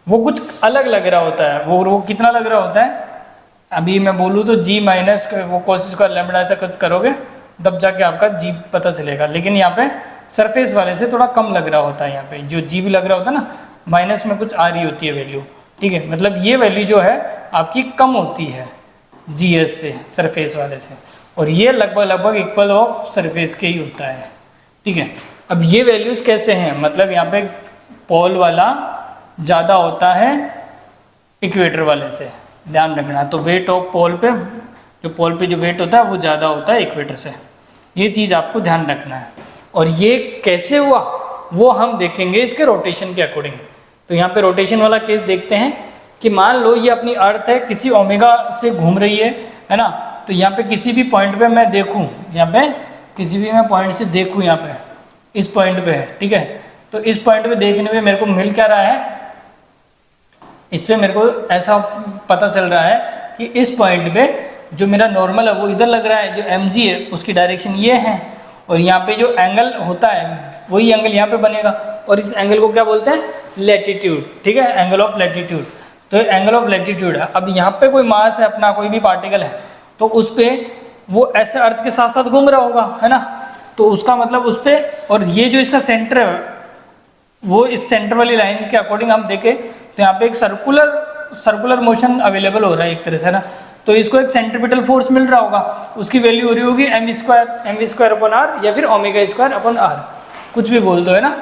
वो कुछ अलग लग रहा होता है। वो कितना लग रहा होता है, अभी मैं बोलूँ तो g माइनस वो कोशिश कर लैम्बडा ऐसा कुछ करोगे तब जाके आपका g पता चलेगा। लेकिन यहाँ पे सरफेस वाले से थोड़ा कम लग रहा होता है, यहाँ पे जो g भी लग रहा होता है ना, माइनस में कुछ आ रही होती है वैल्यू, ठीक है। मतलब ये वैल्यू जो है आपकी कम होती है GS से, सरफेस वाले से, और ये लगभग इक्वल ऑफ सरफेस के ही होता है, ठीक है। अब ये वैल्यूज कैसे हैं, मतलब यहाँ पे पोल वाला ज़्यादा होता है इक्वेटर वाले से, ध्यान रखना। तो वेट ऑफ पोल पे, जो पोल पे जो वेट होता है वो ज़्यादा होता है इक्वेटर से, ये चीज़ आपको ध्यान रखना है। और ये कैसे हुआ वो हम देखेंगे इसके रोटेशन के अकॉर्डिंग। तो यहाँ पे रोटेशन वाला केस देखते हैं कि मान लो ये अपनी अर्थ है, किसी ओमेगा से घूम रही है ना। तो यहाँ पे किसी भी पॉइंट पे मैं देखूँ, यहाँ पे किसी भी मैं पॉइंट से देखूँ, यहाँ पे इस पॉइंट पे है, ठीक है। तो इस पॉइंट पे देखने में मेरे को मिल क्या रहा है, इस पे मेरे को ऐसा पता चल रहा है कि इस पॉइंट पे जो मेरा नॉर्मल है वो इधर लग रहा है, जो mg है उसकी डायरेक्शन ये है, और यहाँ पे जो एंगल होता है वही एंगल यहाँ पे बनेगा, और इस एंगल को क्या बोलते हैं, लैटिट्यूड, ठीक है, एंगल ऑफ लैटिट्यूड। तो एंगल ऑफ लैटिट्यूड है। अब यहाँ पे कोई मास है अपना, कोई भी पार्टिकल है, तो उस पर वो ऐसे अर्थ के साथ साथ घूम रहा होगा, है ना। तो उसका मतलब उस पर, और ये जो इसका सेंटर है वो इस सेंटर वाली लाइन के अकॉर्डिंग हम देखें तो यहाँ पे एक सर्कुलर मोशन अवेलेबल हो रहा है एक तरह से ना। तो इसको एक सेंट्रीपिटल फोर्स मिल रहा होगा, उसकी वैल्यू हो रही होगी mv स्क्वायर अपॉन आर, या फिर ओमेगा स्क्वायर अपॉन आर, कुछ भी बोल दो, है ना,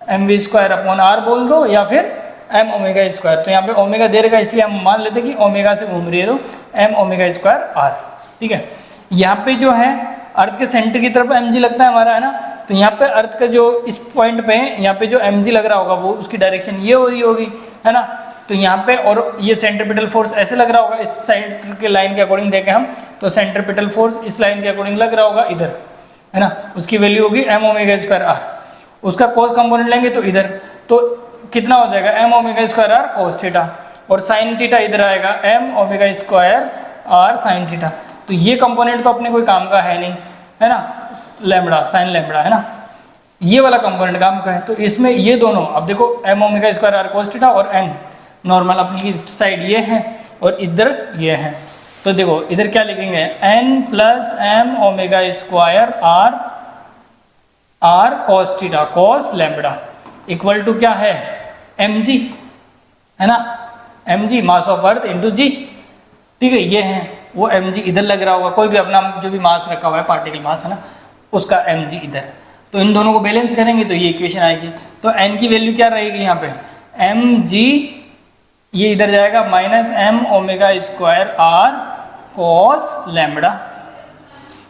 mv स्क्वायर अपॉन आर बोल दो, या फिर m ओमेगा स्क्वायर। तो यहाँ पे ओमेगा दे रखा है, इसलिए हम मान लेते हैं कि ओमेगा से घूम रही है, तो m ओमेगा स्क्वायर आर, ठीक है। यहाँ पे जो है अर्थ के सेंटर की तरफ mg लगता है हमारा, है ना। तो यहाँ पे अर्थ का जो इस पॉइंट पे है, यहाँ पे जो mg लग रहा होगा वो उसकी डायरेक्शन ये हो रही होगी, है ना। तो यहाँ पे, और ये सेंट्रीपिटल फोर्स ऐसे लग रहा होगा, इस सेंटर के लाइन के अकॉर्डिंग देखें हम तो सेंट्रीपिटल फोर्स इस लाइन के अकॉर्डिंग लग रहा होगा इधर, है ना। उसकी वैल्यू होगी m ओमेगा स्क्वायर आर, उसका कॉस कंपोनेंट लेंगे तो इधर, तो कितना हो जाएगा m omega square R cos theta, और साइन थीटा इधर आएगा m omega square R sine theta. तो ये कंपोनेंट तो अपने कोई काम का है नहीं, है ना, लैम्बडा साइन लैम्बडा, है ना, ये वाला कंपोनेंट काम का है। तो इसमें ये दोनों, अब देखो M omega square R cos theta और एन नॉर्मल अपनी साइड ये है और इधर ये है। तो देखो इधर क्या लिखेंगे, N plus M omega square R cos theta cos lambda equal to क्या है, एम जी, है ना, M G mass of earth into G. ठीक है, ये है वो एम जी इधर लग रहा होगा, कोई भी अपना जो भी मास रखा हुआ है पार्टिकल मास, है ना, उसका एम जी इधर। तो इन दोनों को बैलेंस करेंगे तो ये इक्वेशन आएगी। तो एन की वैल्यू क्या रहेगी यहाँ पे, एम जी, ये इधर जाएगा minus M omega square R cos lambda,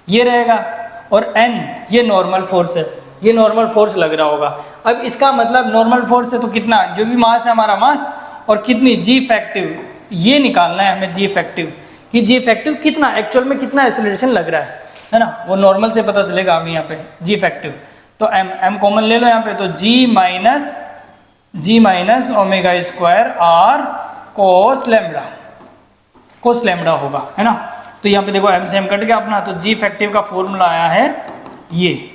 ये रहेगा। और एन ये नॉर्मल फोर्स है, ये नॉर्मल फोर्स लग रहा होगा। अब इसका मतलब नॉर्मल फोर्स है तो कितना, जो भी मास है हमारा मास, और कितनी जी इफेक्टिव, ये निकालना है हमें जी इफेक्टिव, कि जी इफेक्टिव कितना एक्चुअल में कितना एक्सेलरेशन लग रहा है ना, वो नॉर्मल से पता चलेगा हमें यहाँ पे जी इफेक्टिव। तो एम कॉमन ले लो यहाँ पे, तो G minus omega square R cos lambda होगा, है ना। तो यहाँ पे देखो एम से एम कट गया अपना, तो जी इफेक्टिव का फॉर्मूला आया है ये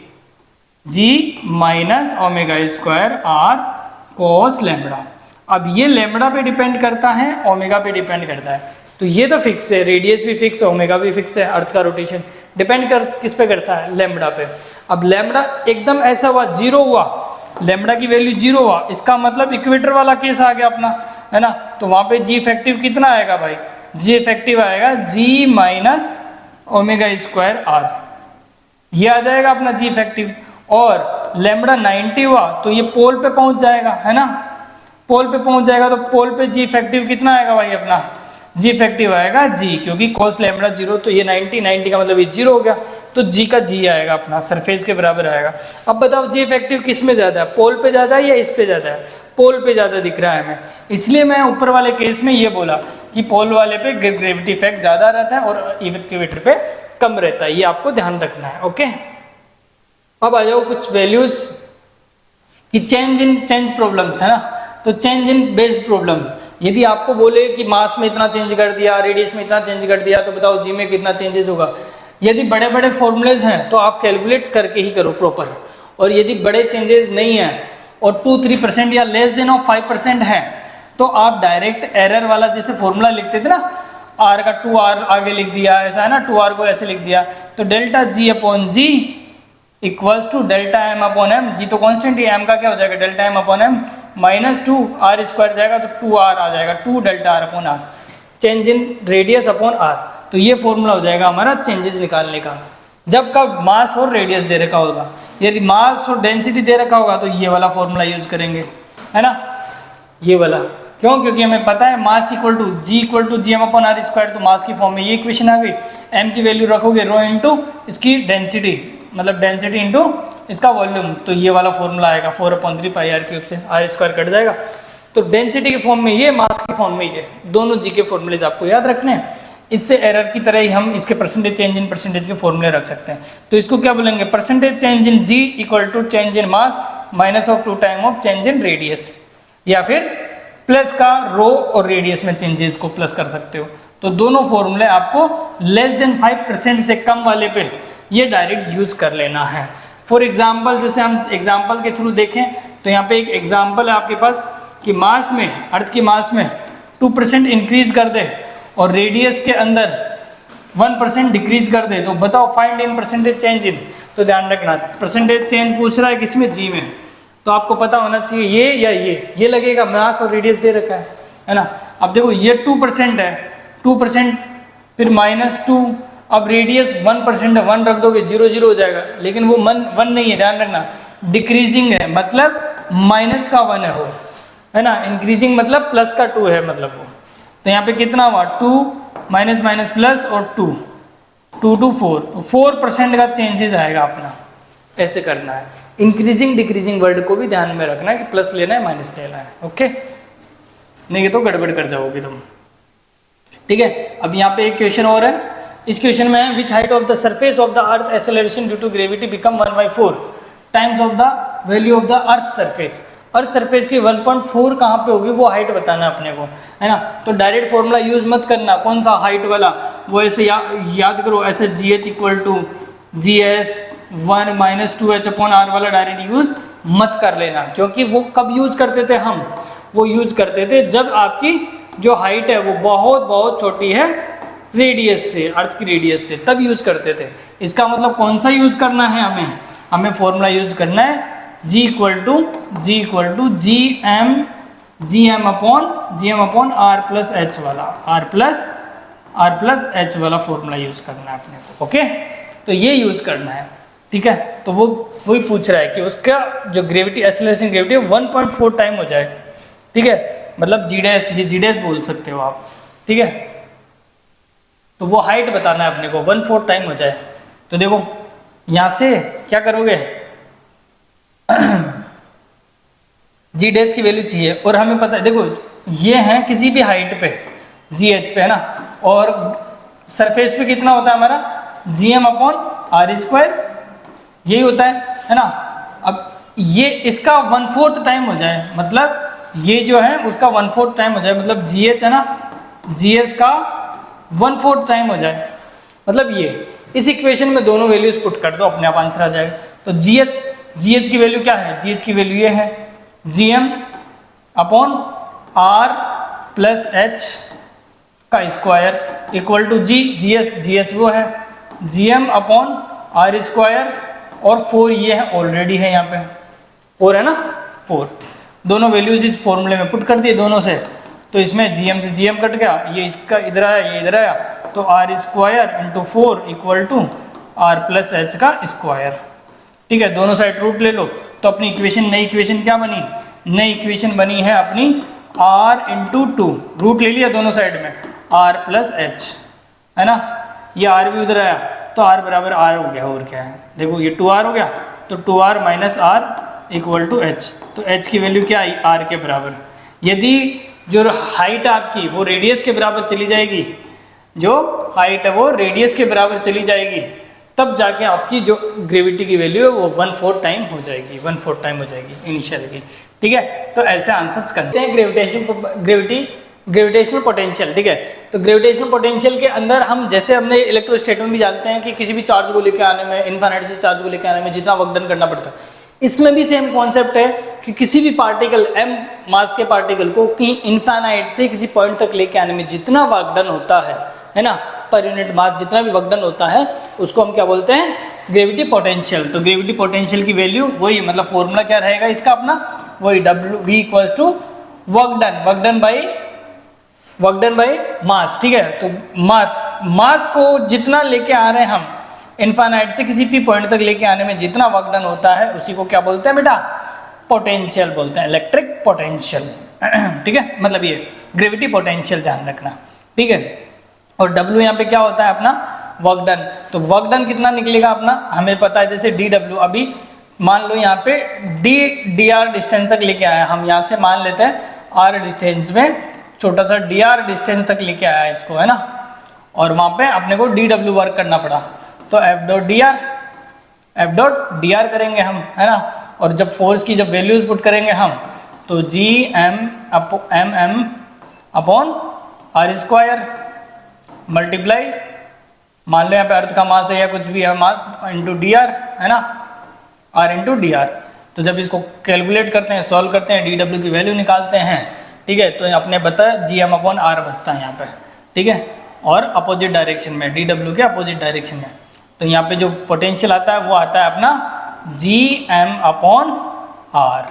G minus omega square R cos lambda. अब ये लैम्बडा पे डिपेंड करता है, ओमेगा पे डिपेंड करता है। तो ये तो फिक्स है, रेडियस भी फिक्स है, ओमेगा भी फिक्स है, अर्थ का रोटेशन डिपेंड कर किस पे करता है, लैम्बडा पे। अब लैम्बडा एकदम ऐसा हुआ, जीरो हुआ, लैम्बडा की वैल्यू जीरो हुआ, इसका मतलब इक्वेटर वाला केस आ गया अपना, है ना। तो वहां पे जी इफेक्टिव कितना आएगा भाई, जी इफेक्टिव आएगा जी माइनस ओमेगा स्क्वायर आर, ये आ जाएगा अपना जी इफेक्टिव। और लैम्बडा 90 हुआ तो ये पोल पे पहुंच जाएगा, है ना, पोल पे पहुंच जाएगा। तो पोल पे जी इफेक्टिव कितना आएगा भाई अपना, जी इफेक्टिव आएगा जी, क्योंकि कोस लैम्बडा जीरो, तो ये 90 का मतलब ये जीरो हो गया, तो जी का जी आएगा अपना, सरफेस के बराबर आएगा। अब बताओ जी इफेक्टिव किस में ज्यादा है, पोल पे ज्यादा है या इस पे ज्यादा है, पोल पे ज्यादा दिख रहा है हमें, इसलिए मैं ऊपर वाले केस में ये बोला कि पोल वाले पे ग्रेविटी इफेक्ट ज्यादा रहता है और इक्वेटर पे कम रहता है, ये आपको ध्यान रखना है। ओके, अब आ जाओ कुछ वैल्यूज कि चेंज प्रॉब्लम्स, है ना। तो चेंज इन बेस्ड प्रॉब्लम, यदि आपको बोले कि मास में इतना चेंज कर दिया, रेडियस में इतना चेंज कर दिया, तो बताओ जी में कितना चेंजेस होगा। यदि बड़े बड़े फॉर्मूलेज हैं तो आप कैलकुलेट करके ही करो प्रॉपर, और यदि बड़े चेंजेस नहीं हैं और 2-3% या लेस देन ऑफ 5% है, तो आप डायरेक्ट एरर वाला जैसे फॉर्मूला लिखते थे ना, आर का 2r आगे लिख दिया, ऐसा है ना, 2r को ऐसे लिख दिया, तो delta G upon G equals to delta M upon M, G तो कांस्टेंट ही, एम का क्या हो जाएगा delta M upon M minus 2 R square जाएगा तो 2r आ जाएगा, 2 delta R upon R, change in radius upon R. तो ये फॉर्मूला हो जाएगा हमारा चेंजेस निकालने का, जब कब मास और रेडियस दे रखा होगा। यदि मास और डेंसिटी दे रखा होगा तो ये वाला फॉर्मूला यूज करेंगे, है ना, ये वाला। क्यों, क्योंकि हमें पता है mass equal to G M upon are square, तो मास की फॉर्म में ये इक्वेशन आ गई। एम की वैल्यू रखोगे रो इंटू इसकी डेंसिटी, मतलब डेंसिटी इंटू इसका वॉल्यूम, तो ये वाला फॉर्मूला आएगा 4/3 पाई आर क्यूब से, आर स्क्वायर कट जाएगा। तो डेंसिटी के फॉर्म में ये, मास की फॉर्म में ये, दोनों जी के फॉर्मूलेज आपको याद रखने हैं। इससे एरर की तरह ही हम इसके परसेंटेज चेंज इन परसेंटेज के फॉर्मूले रख सकते हैं। तो इसको क्या बोलेंगे, percentage change in G equal to change in mass minus of 2 time of change in radius, या फिर प्लस का रो और रेडियस में चेंजेस को प्लस कर सकते हो। तो दोनों फॉर्मूले आपको लेस देन 5% से कम वाले पे ये डायरेक्ट यूज कर लेना है। फॉर एग्जाम्पल, जैसे हम एग्जाम्पल के थ्रू देखें तो यहाँ पे एक एग्जाम्पल है आपके पास कि मास में, अर्थ की मास में 2% इंक्रीज कर दे और रेडियस के अंदर 1% डिक्रीज कर दे, तो बताओ फाइंड इन परसेंटेज चेंज इन। तो ध्यान रखना, परसेंटेज चेंज पूछ रहा है किसमें, जी में, तो आपको पता होना चाहिए ये या ये लगेगा, मास और रेडियस दे रखा है ना। अब देखो ये 2% है, 2% फिर -2, अब रेडियस 1% है, 1 रख दोगे 0 0 हो जाएगा, लेकिन वो 1 नहीं है, ध्यान रखना, डिक्रीजिंग है, मतलब माइनस का 1 है वो, है ना, इंक्रीजिंग मतलब प्लस का 2 है, मतलब वो। तो यहाँ पे कितना हुआ, 2 माइनस माइनस प्लस और 2 2 to 4, तो 4% का चेंजेस आएगा अपना, ऐसे करना है। इंक्रीजिंग डिक्रीजिंग वर्ड को भी ध्यान में रखना है कि प्लस लेना है माइनस लेना है, ओके, नहीं तो गड़बड़ कर जाओगे तुम। ठीक है, अब यहाँ पे एक क्वेश्चन और है, इस क्वेश्चन में है which height of the surface of the earth acceleration due to gravity become 1/4 times of the value of the earth surface. Earth surface की 1.4 कहाँ पे होगी वो हाइट बताना अपने को, है ना। तो डायरेक्ट फॉर्मूला यूज मत करना, कौन सा हाइट वाला, वो ऐसे याद करो, ऐसे GH equal to GS1 minus 2H/R वाला डायरेक्ट यूज मत कर लेना, क्योंकि वो कब यूज करते थे हम, वो यूज करते थे जब आपकी जो हाइट है वो बहुत बहुत छोटी है रेडियस से, अर्थ की रेडियस से, तब यूज करते थे। इसका मतलब कौन सा यूज करना है हमें फॉर्मूला यूज करना है G equal to G M upon R plus H वाला, R प्लस एच वाला फॉर्मूला यूज करना है अपने को। ओके, तो ये यूज करना है, ठीक है। तो वो वही पूछ रहा है कि उसका जो ग्रेविटी, एक्सेलरेशन ग्रेविटी 1.4 टाइम हो जाए, ठीक है, मतलब जी डैश, ये जी डैश बोल सकते हो आप, ठीक है। तो वो हाइट बताना है अपने को, 1/4 टाइम हो जाए। तो देखो यहां से क्या करोगे, जी डैश की वैल्यू चाहिए और हमें पता है, देखो ये है किसी भी हाइट पे जी एच पे, है ना, और सरफेस पे कितना होता है हमारा GM/R², यही होता है ना। अब ये इसका 1/4 टाइम हो जाए, मतलब ये जो है उसका 1/4 टाइम हो जाए, मतलब GH है ना, GS का 1/4 टाइम हो जाए, मतलब ये इस इक्वेशन में दोनों वैल्यूज पुट कर दो, अपने आप आंसर आ जाएगा। तो GH की वैल्यू क्या है, GH की वैल्यू ये है GM/R प्लस H का स्क्वायर इक्वल टू GS वो है GM/R², और 4 ये है, ऑलरेडी है यहाँ पे 4 है ना, 4, दोनों वैल्यूज इस फॉर्मूले में पुट कर दिए दोनों से, तो इसमें GM से GM कट गया, ये इसका इधर आया, ये इधर आया, तो R² × 4 equal to R plus H का स्क्वायर, ठीक है। दोनों साइड रूट ले लो, तो अपनी इक्वेशन, नई इक्वेशन क्या बनी, नई इक्वेशन बनी है अपनी R × 2, रूट ले लिया दोनों साइड में, R प्लस एच, है ना, ये R भी उधर आया, तो R बराबर R हो गया, और क्या है, देखो ये 2R हो गया, तो 2R minus R equal to H, तो H की वैल्यू क्या आई, R के बराबर। यदि जो हाइट आपकी वो रेडियस के बराबर चली जाएगी, जो हाइट है वो रेडियस के बराबर चली जाएगी, तब जाके आपकी जो ग्रेविटी की वैल्यू है वो 1/4 टाइम हो जाएगी, 1/4 टाइम हो जाएगी इनिशियल की, ठीक है। तो ऐसे आंसर्स करते हैं ग्रेविटेशनल पोटेंशियल, ठीक है। तो ग्रेविटेशनल पोटेंशियल के अंदर हम, जैसे हमने इलेक्ट्रोस्टैटिक में भी जानते हैं कि किसी भी चार्ज को लेकर आने में, इनफाइनाइट से चार्ज को लेकर आने में जितना वर्क डन करना पड़ता है, इसमें भी सेम कॉन्सेप्ट है कि किसी भी पार्टिकल, m मास के पार्टिकल को कहीं इनफाइनाइट से किसी पॉइंट तक लेके आने में जितना वर्क डन होता है ना, पर यूनिट मास जितना भी वर्क डन होता है, उसको हम क्या बोलते हैं, ग्रेविटी पोटेंशियल। तो ग्रेविटी पोटेंशियल की वैल्यू वही, मतलब फॉर्मूला क्या रहेगा इसका अपना, वही W V equals to work done by mass, ठीक है। तो मास को जितना लेके आ रहे हैं हम इनफाइनाइट से किसी भी पॉइंट तक लेके आने में जितना वर्क डन होता है, उसी को क्या बोलते हैं बेटा, पोटेंशियल बोलते हैं, इलेक्ट्रिक पोटेंशियल, ठीक है। मतलब ये ग्रेविटी पोटेंशियल ध्यान रखना, ठीक है। और W यहाँ पे क्या होता है अपना, वर्क डन। तो वर्क डन कितना निकलेगा अपना, हमें पता है, जैसे DW, अभी मान लो यहाँ पे dr डिस्टेंस तक लेके आया, हम यहाँ से मान लेते हैं r डिस्टेंस में, छोटा सा dr डिस्टेंस तक लेके आया इसको, है ना, और वहाँ पे अपने को dW वर्क करना पड़ा, तो F डॉट dr करेंगे हम, है ना, और जब फोर्स की जब वैल्यूज पुट करेंगे हम, तो GM/R² मल्टीप्लाई, मान लो यहाँ पे अर्थ का मास है या कुछ भी है मास, इंटू dr, है ना, R इंटू dr। तो जब इसको कैलकुलेट करते हैं, सॉल्व करते हैं, dW की वैल्यू निकालते हैं, ठीक है, तो अपने बताया GM/R बचता है यहाँ पे, ठीक है, और अपोजिट डायरेक्शन में, DW के अपोजिट डायरेक्शन में, तो यहाँ पे जो पोटेंशियल आता है वो आता है अपना GM/R,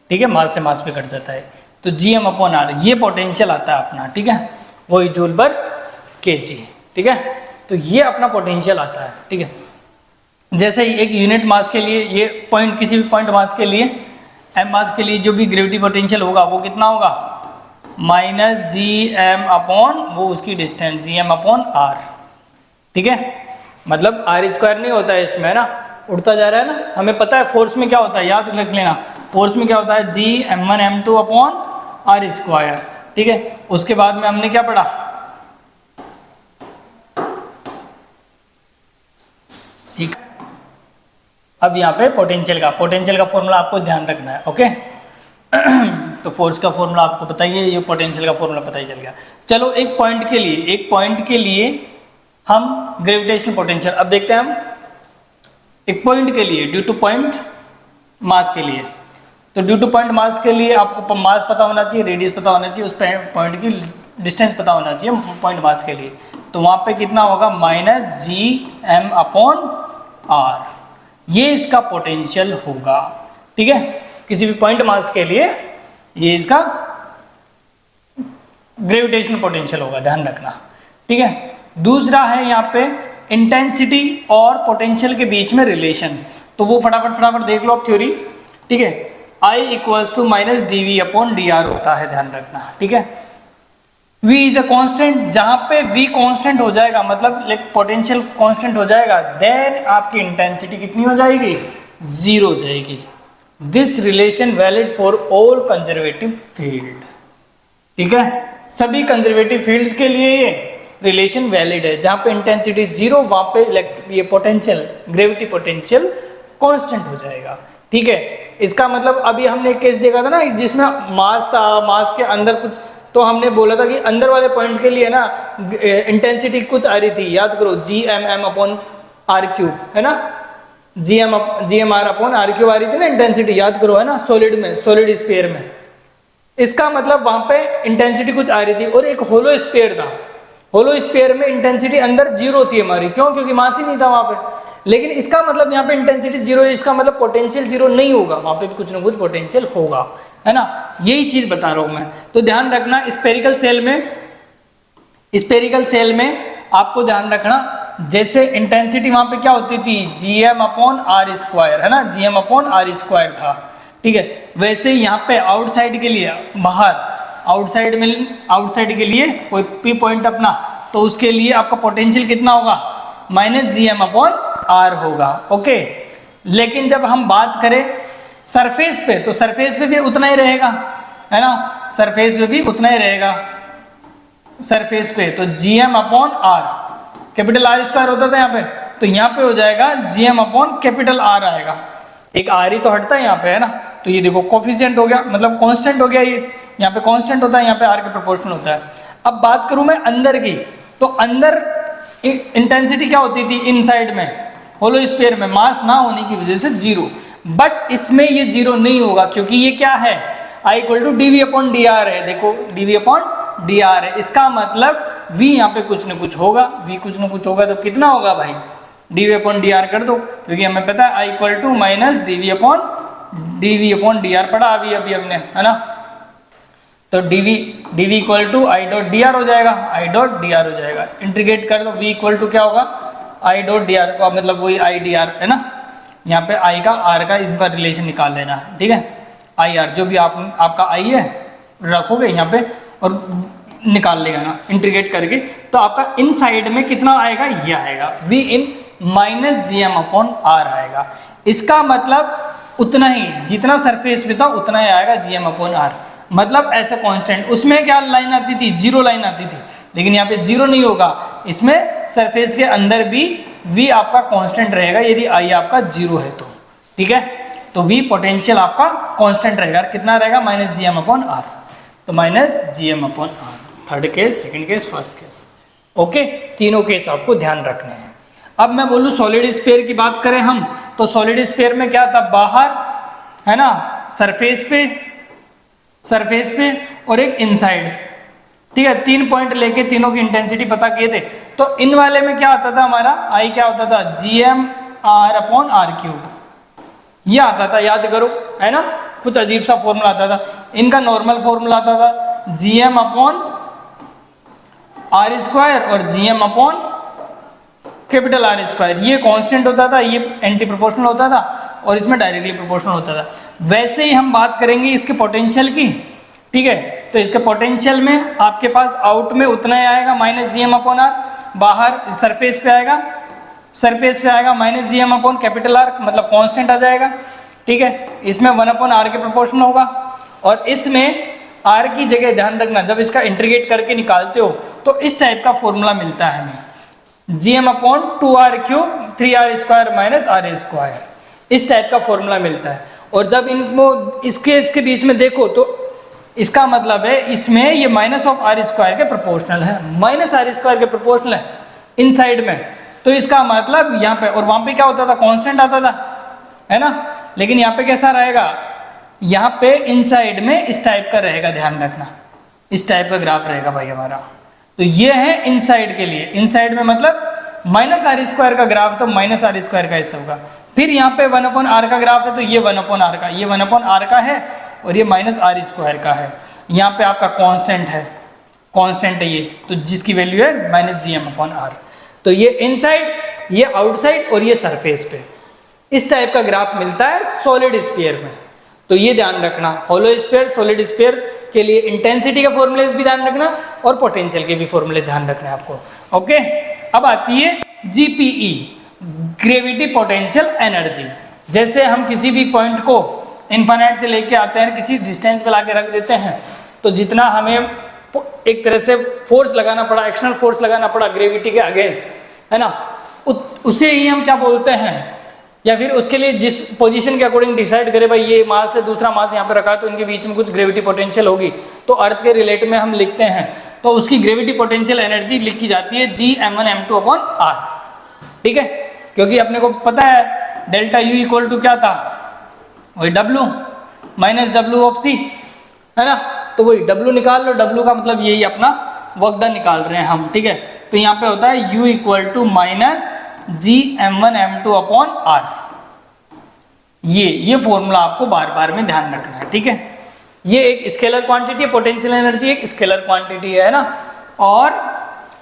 ठीक है, मास से मास पे कट जाता है, तो GM/R ये पोटेंशियल आता है अपना, ठीक है, वही जूल पर kg, ठीक है। तो ये अपना पोटेंशियल आता है, ठीक है। जैसे ही एक यूनिट मास के लिए, ये पॉइंट, किसी भी पॉइंट मास के लिए, m मास के लिए जो भी ग्रेविटी पोटेंशियल होगा वो कितना होगा, माइनस GM अपॉन वो उसकी डिस्टेंस GM/R, ठीक है। मतलब R² नहीं होता है इसमें, है ना, उड़ता जा रहा है ना, हमें पता है फोर्स में क्या होता है, याद रख लेना, फोर्स में क्या होता है Gm1m2/R², ठीक है। उसके बाद में हमने क्या पढ़ा, ठीक। अब यहाँ पे पोटेंशियल का फॉर्मूला आपको ध्यान रखना है, ओके। तो फोर्स का फॉर्मूला आपको बताइए, ये पोटेंशियल का फॉर्मूला पता ही चल गया। चलो एक पॉइंट के लिए हम ग्रेविटेशनल पोटेंशियल, अब देखते हैं हम एक पॉइंट के लिए, ड्यू टू पॉइंट मास के लिए। तो ड्यू टू पॉइंट मास के लिए आपको मास पता होना चाहिए, रेडियस पता होना चाहिए, उस पॉइंट की डिस्टेंस पता होना चाहिए पॉइंट मास के लिए। तो वहाँ पे कितना होगा, -gm/r, ये इसका पोटेंशियल होगा। ठीक है, किसी भी पॉइंट मास के लिए ये इसका ग्रेविटेशनल पोटेंशियल होगा, ध्यान रखना। ठीक है, दूसरा है यहाँ पे इंटेंसिटी और पोटेंशियल के बीच में रिलेशन। तो वो फटाफट देख लो आप थ्योरी। ठीक है, I = -dV/dr होता है, ध्यान रखना। ठीक है, V इज अ कांस्टेंट, जहां पे V कांस्टेंट हो जाएगा मतलब पोटेंशियल कांस्टेंट हो जाएगा, देन आपकी इंटेंसिटी कितनी हो जाएगी, 0 हो जाएगी। This relation valid for all conservative field. ठीक है, सभी कंजर्वेटिव फील्ड्स के लिए ये रिलेशन वैलिड है। जहां पे इंटेंसिटी 0, वहां पे ये पोटेंशियल, ग्रेविटी पोटेंशियल कांस्टेंट हो जाएगा। ठीक है, इसका मतलब अभी हमने एक केस देखा था ना जिसमें मास था, मास के अंदर कुछ, तो हमने बोला था कि अंदर वाले पॉइंट के लिए ना इंटेंसिटी कुछ आ रही थी, याद करो, gmm/r³ है ना, gmr/r³ आ रही थी ना इंटेंसिटी, याद करो, है ना, सॉलिड में, सॉलिड स्फीयर में। इसका मतलब वहां पे इंटेंसिटी कुछ आ रही थी। और एक होलो स्फीयर था, होलो स्फीयर में इंटेंसिटी अंदर 0 थी हमारी, क्यों, क्योंकि मास ही नहीं था वहां पे। लेकिन इसका मतलब यहाँ पे इंटेंसिटी 0 है, इसका मतलब पोटेंशियल 0 नहीं होगा, वहां पे कुछ ना कुछ पोटेंशियल होगा, है ना, यही चीज बता रहा हूं मैं। तो ध्यान रखना, स्फेरिकल सेल में आपको ध्यान रखना, जैसे इंटेंसिटी वहां पे क्या होती थी, gm/r², है ना, gm/r² था। ठीक है, वैसे यहाँ पे आउटसाइड के लिए, बाहर आउटसाइड के लिए कोई पी पॉइंट अपना, तो उसके लिए आपका पोटेंशियल कितना होगा, -gm/r होगा। ओके, लेकिन जब हम बात करें सरफेस पे, तो सरफेस पे भी उतना ही रहेगा, है ना, सरफेस पे भी उतना ही रहेगा। सरफेस पे तो gm/r, कैपिटल R² होता था यहाँ पे, तो यहाँ पे हो जाएगा gm/R आएगा। एक r ही तो हटता है यहाँ पे, है ना, तो ये देखो कोफिशिएंट हो गया, मतलब कांस्टेंट हो गया, ये यहाँ पे कांस्टेंट होता है, यहाँ पे r के प्रोपोर्शनल होता है। अब बात करूं मैं अंदर की, तो अंदर इंटेंसिटी क्या होती थी, इनसाइड में, होलो स्फीयर में, मास ना होने की वजह से 0। बट इसमें ये 0 नहीं होगा, क्योंकि ये क्या है, I = dV/dr है। देखो dV/dr है, इसका मतलब V यहाँ पे कुछ न कुछ होगा, V कुछ न कुछ होगा, तो कितना होगा भाई, dV/dr कर दो, क्योंकि हमें पता है I = -dV/dr पढ़ा अभी हमने, है ना। तो dV = I.dr हो जाएगा, I.dr हो जाएगा, इंटीग्रेट कर दो, V = क्या होगा, I.dr का मतलब वही I.dr, है ना। यहाँ पे I का R का इसका रिलेशन निकाल लेना, ठीक है, IR जो भी आपका I है रखोगे यहाँ पे और निकाल लेगा ना इंटीग्रेट करके, तो आपका इन साइड में कितना आएगा, ये आएगा V in -gm/r आएगा। इसका मतलब उतना ही, जितना सरफेस पे था उतना ही आएगा gm/r, मतलब ऐसे कांस्टेंट। उसमें क्या लाइन आती थी, 0 लाइन आती थी, लेकिन यहाँ पे 0 नहीं होगा, इसमें सरफेस के अंदर भी V आपका कांस्टेंट रहेगा यदि I आपका 0 है तो, ठीक है। तो V पोटेंशियल आपका कांस्टेंट रहेगा, कितना रहेगा, -gm/r, तो -gm/r, third case, second case, first case. Okay, तीनों केस आपको ध्यान रखने हैं। अब मैं बोलूं सॉलिड स्फीयर की बात करें हम, तो सॉलिड स्फीयर में क्या था, बाहर, है ना, सरफेस पे और एक इनसाइड, ठीक है, 3 पॉइंट लेके तीनों की इंटेंसिटी पता किए थे। तो इन वाले में क्या आता था हमारा, I क्या होता था, gm/r³, ये आता था, याद करो, है ना, कुछ अजीब सा फॉर्मूला आता था। इनका नॉर्मल फॉर्मूला आता था gm/r² और gm/R², ये कांस्टेंट होता था, ये एंटी प्रोपोर्शनल होता था और इसमें डायरेक्टली प्रोपोर्शनल होता था। वैसे ही हम बात करेंगे इसके पोटेंशियल की, ठीक है, तो इसके पोटेंशियल में आपके पास आउट में उतना ही आएगा -gm/r, बाहर सरफेस पे आएगा -gm/R, मतलब कांस्टेंट आ जाएगा, ठीक है। इसमें 1/r के प्रोपोर्शनल होगा, और इसमें r की जगह ध्यान रखना, जब इसका इंटीग्रेट करके निकालते हो तो इस टाइप का फॉर्मूला मिलता है हमें, gm/2r³ 3r² - r², इस टाइप का फॉर्मूला मिलता है। और जब इनको इसके बीच में देखो तो इसका मतलब है इसमें ये -r² के प्रोपोर्शनल है, -r² के प्रोपोर्शनल है इनसाइड में, तो इसका मतलब यहाँ पे, और वहां पे क्या होता था, कांस्टेंट आता था, है ना। लेकिन यहाँ पे कैसा रहेगा, यहाँ पे इनसाइड में इस टाइप का रहेगा, ध्यान रखना, इस टाइप का ग्राफ रहेगा भाई हमारा। तो ये है इनसाइड के लिए, इनसाइड में मतलब माइनस आर स्क्वायर का ग्राफ, तो माइनस आर स्क्वायर का ऐसा होगा। फिर यहाँ पे 1/r का ग्राफ है, तो ये 1/r का, ये 1/r का है और ये माइनस आर स्क्वायर का है। यहाँ पे आपका कांस्टेंट है, कांस्टेंट है ये, तो जिसकी वैल्यू है -gm/r। तो ये इनसाइड, ये आउटसाइड और ये सरफेस पे इस टाइप का ग्राफ मिलता है सॉलिड स्फीयर में। तो ये ध्यान रखना, होलो स्फीयर, सॉलिड स्फीयर के लिए इंटेंसिटी का फॉर्मूले भी ध्यान रखना और पोटेंशियल के भी फॉर्मूले ध्यान रखना है आपको। ओके, अब आती है GPE, ग्रेविटी पोटेंशियल एनर्जी। जैसे हम किसी भी पॉइंट को इनफाइनाइट से लेके आते हैं, किसी डिस्टेंस पे लाके रख देते हैं, तो जितना हमें एक तरह से फोर्स लगाना पड़ा, एक्सटर्नल फोर्स लगाना पड़ा ग्रेविटी के अगेंस्ट, है ना, उसे ही हम क्या बोलते हैं, या फिर उसके लिए जिस पोजीशन के अकॉर्डिंग डिसाइड करें भाई ये मास से दूसरा मास यहाँ पे रखा है तो इनके बीच में कुछ ग्रेविटी पोटेंशियल होगी, तो अर्थ के रिलेट में हम लिखते हैं, तो उसकी ग्रेविटी पोटेंशियल एनर्जी लिखी जाती है Gm1m2/r। ठीक है, क्योंकि अपने को पता है डेल्टा U इक्वल टू क्या था, वही W माइनस W(c), है ना। तो वही W निकाल लो, W का मतलब यही अपना वर्क डन निकाल रहे हैं हम। ठीक है, तो यहाँ पे होता है U equal to minus Gm1m2/r। ये फॉर्मूला आपको बार बार में ध्यान रखना है। ठीक है, ये एक स्केलर क्वांटिटी है, पोटेंशियल एनर्जी एक स्केलर क्वांटिटी है ना, और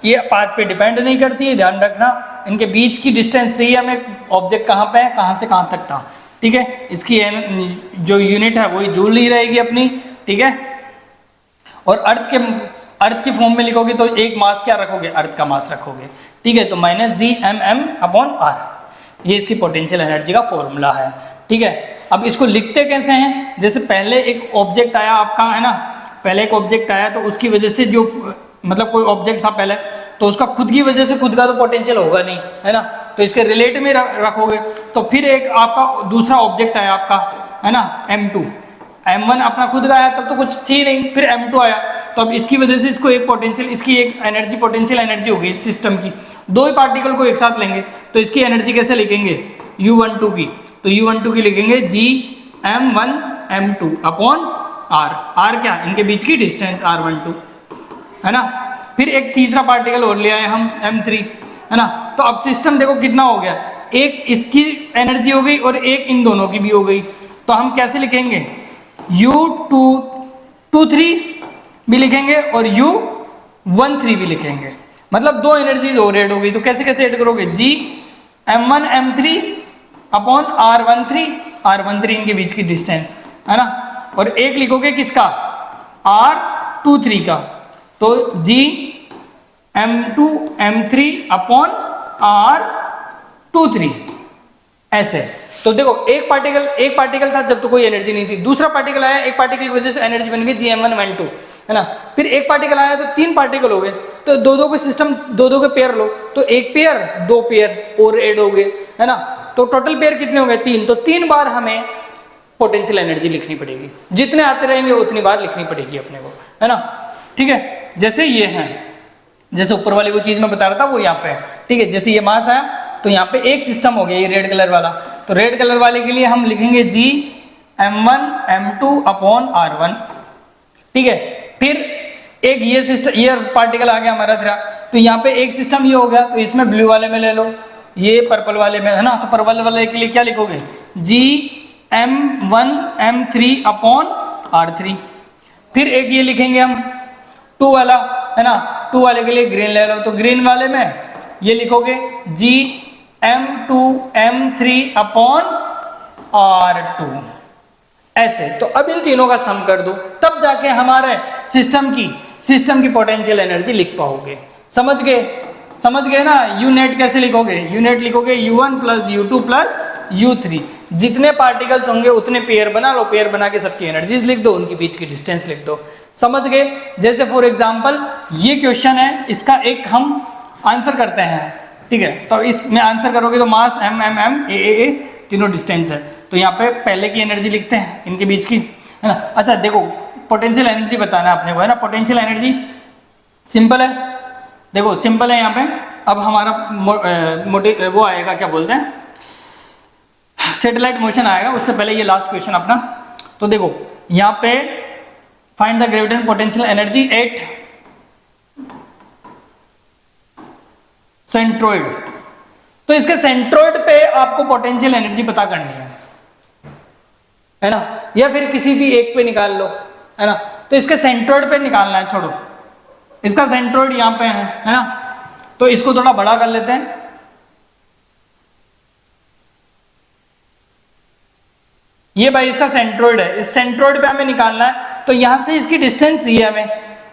ये पाथ पे डिपेंड नहीं करती है, ध्यान रखना। इनके बीच की डिस्टेंस से ही हमें ऑब्जेक्ट कहाँ पे है, कहाँ से कहाँ तक था। ठीक है, इसकी जो यूनिट है वही जूल ही रहेगी अपनी। ठीक है, और अर्थ के फॉर्म में लिखोगे तो एक मास क्या रखोगे, अर्थ का मास रखोगे। ठीक है, तो -Gmm/r, ये इसकी पोटेंशियल एनर्जी का फॉर्मूला है। ठीक है, अब इसको लिखते कैसे हैं, जैसे पहले एक ऑब्जेक्ट आया आपका, है ना, पहले एक ऑब्जेक्ट आया तो उसकी वजह से जो मतलब कोई ऑब्जेक्ट था पहले, तो उसका खुद की वजह से खुद का तो पोटेंशियल होगा नहीं, है ना, तो इसके रिलेट में रखोगे। तो फिर एक आपका दूसरा ऑब्जेक्ट आया आपका, है ना, m2, m1 अपना खुद का आया तब तो कुछ थी नहीं, फिर m2 आया, तो अब इसकी वजह से इसको एक पोटेंशियल, इसकी एक एनर्जी, पोटेंशियल एनर्जी होगी इस सिस्टम की। दो ही पार्टिकल को एक साथ लेंगे तो इसकी एनर्जी कैसे लिखेंगे, U12 की, तो U12 की लिखेंगे Gm1m2/r। r क्या, इनके बीच की डिस्टेंस r12, है ना। फिर एक तीसरा पार्टिकल और ले आए हम m3, है ना। तो अब सिस्टम देखो कितना हो गया, एक इसकी एनर्जी हो गई और एक इन दोनों की भी हो गई। तो हम कैसे लिखेंगे, U23 भी लिखेंगे और U13 भी लिखेंगे, मतलब दो एनर्जीज और ऐड हो गई। तो कैसे कैसे ऐड करोगे, Gm1m3/r13 इनके बीच की डिस्टेंस, है ना, और एक लिखोगे किसका, R23 का, तो Gm2m3/r23 ऐसे। तो देखो एक पार्टिकल था जब तो कोई एनर्जी नहीं थी, दूसरा पार्टिकल आया, एक पार्टिकल की वजह से एनर्जी बन गई Gm1m2, है ना। फिर एक पार्टिकल आया तो तीन पार्टिकल हो गए, तो दो के सिस्टम, दो के पेयर लो, तो एक पेयर, दो पेयर और ऐड हो गए, है ना। तो टोटल पेयर कितने हो गए, तीन। तो 3 बार हमें पोटेंशियल एनर्जी लिखनी पड़ेगी, जितने आते रहेंगे उतनी बार लिखनी पड़ेगी अपने को, है ना। ठीक है, जैसे ये है, जैसे ऊपर वाली वो चीज मैं बता रहा था वो यहाँ पे है। ठीक है, जैसे ये मास आया तो यहाँ पे एक सिस्टम हो गया, ये रेड कलर वाला, तो रेड कलर वाले के लिए हम लिखेंगे Gm1m2/r1। ठीक है, फिर एक ये सिस्टम, ये पार्टिकल आ गया हमारा तेरा, तो यहाँ पे एक सिस्टम ये हो गया, तो इसमें ब्लू वाले में ले लो, ये पर्पल वाले में, है ना। तो पर्पल वाले के लिए क्या लिखोगे, Gm1m3/r3। फिर एक ये लिखेंगे हम 2 वाला, है ना, 2 वाले के लिए ग्रीन ले लो, तो ग्रीन वाले में ये लिखोगे Gm2m3/r2 ऐसे। तो अब इन तीनों का सम कर दो, तब जाके हमारे सिस्टम की पोटेंशियल एनर्जी लिख पाओगे। समझ गए ना। यूनेट कैसे लिखोगे, यूनेट लिखोगे U1 + U2 + U3, जितने पार्टिकल्स होंगे उतने पेयर बना लो, पेयर बना के सबकी एनर्जीज लिख दो, उनके बीच की डिस्टेंस लिख दो। समझ गए। जैसे फॉर एग्जांपल ये क्वेश्चन है, इसका एक हम आंसर करते हैं। ठीक है, तो इसमें आंसर करोगे तो मास m a तीनों डिस्टेंस है, तो यहाँ पे पहले की एनर्जी लिखते हैं इनके बीच की, है ना। अच्छा देखो, पोटेंशियल एनर्जी बताना है अपने को, है ना। पोटेंशियल एनर्जी सिंपल है, देखो सिंपल है, यहाँ पे अब हमारा वो आएगा, क्या बोलते हैं, सैटेलाइट मोशन आएगा। उससे पहले ये लास्ट क्वेश्चन अपना, तो देखो यहाँ पे find the gravitational potential energy at centroid. तो इसके सेंट्रोइड पे आपको पोटेंशियल एनर्जी पता करनी है ना, या फिर किसी भी एक पे निकाल लो, है ना। तो इसके सेंट्रोइड पे निकालना है, छोड़ो, इसका सेंट्रोइड यहाँ पे है ना। तो इसको थोड़ा बड़ा कर लेते हैं। ये भाई इसका सेंट्रोइड है, इस सेंट्रोइड पे हमें निकालना है। तो यहां से इसकी डिस्टेंस ही है हमें,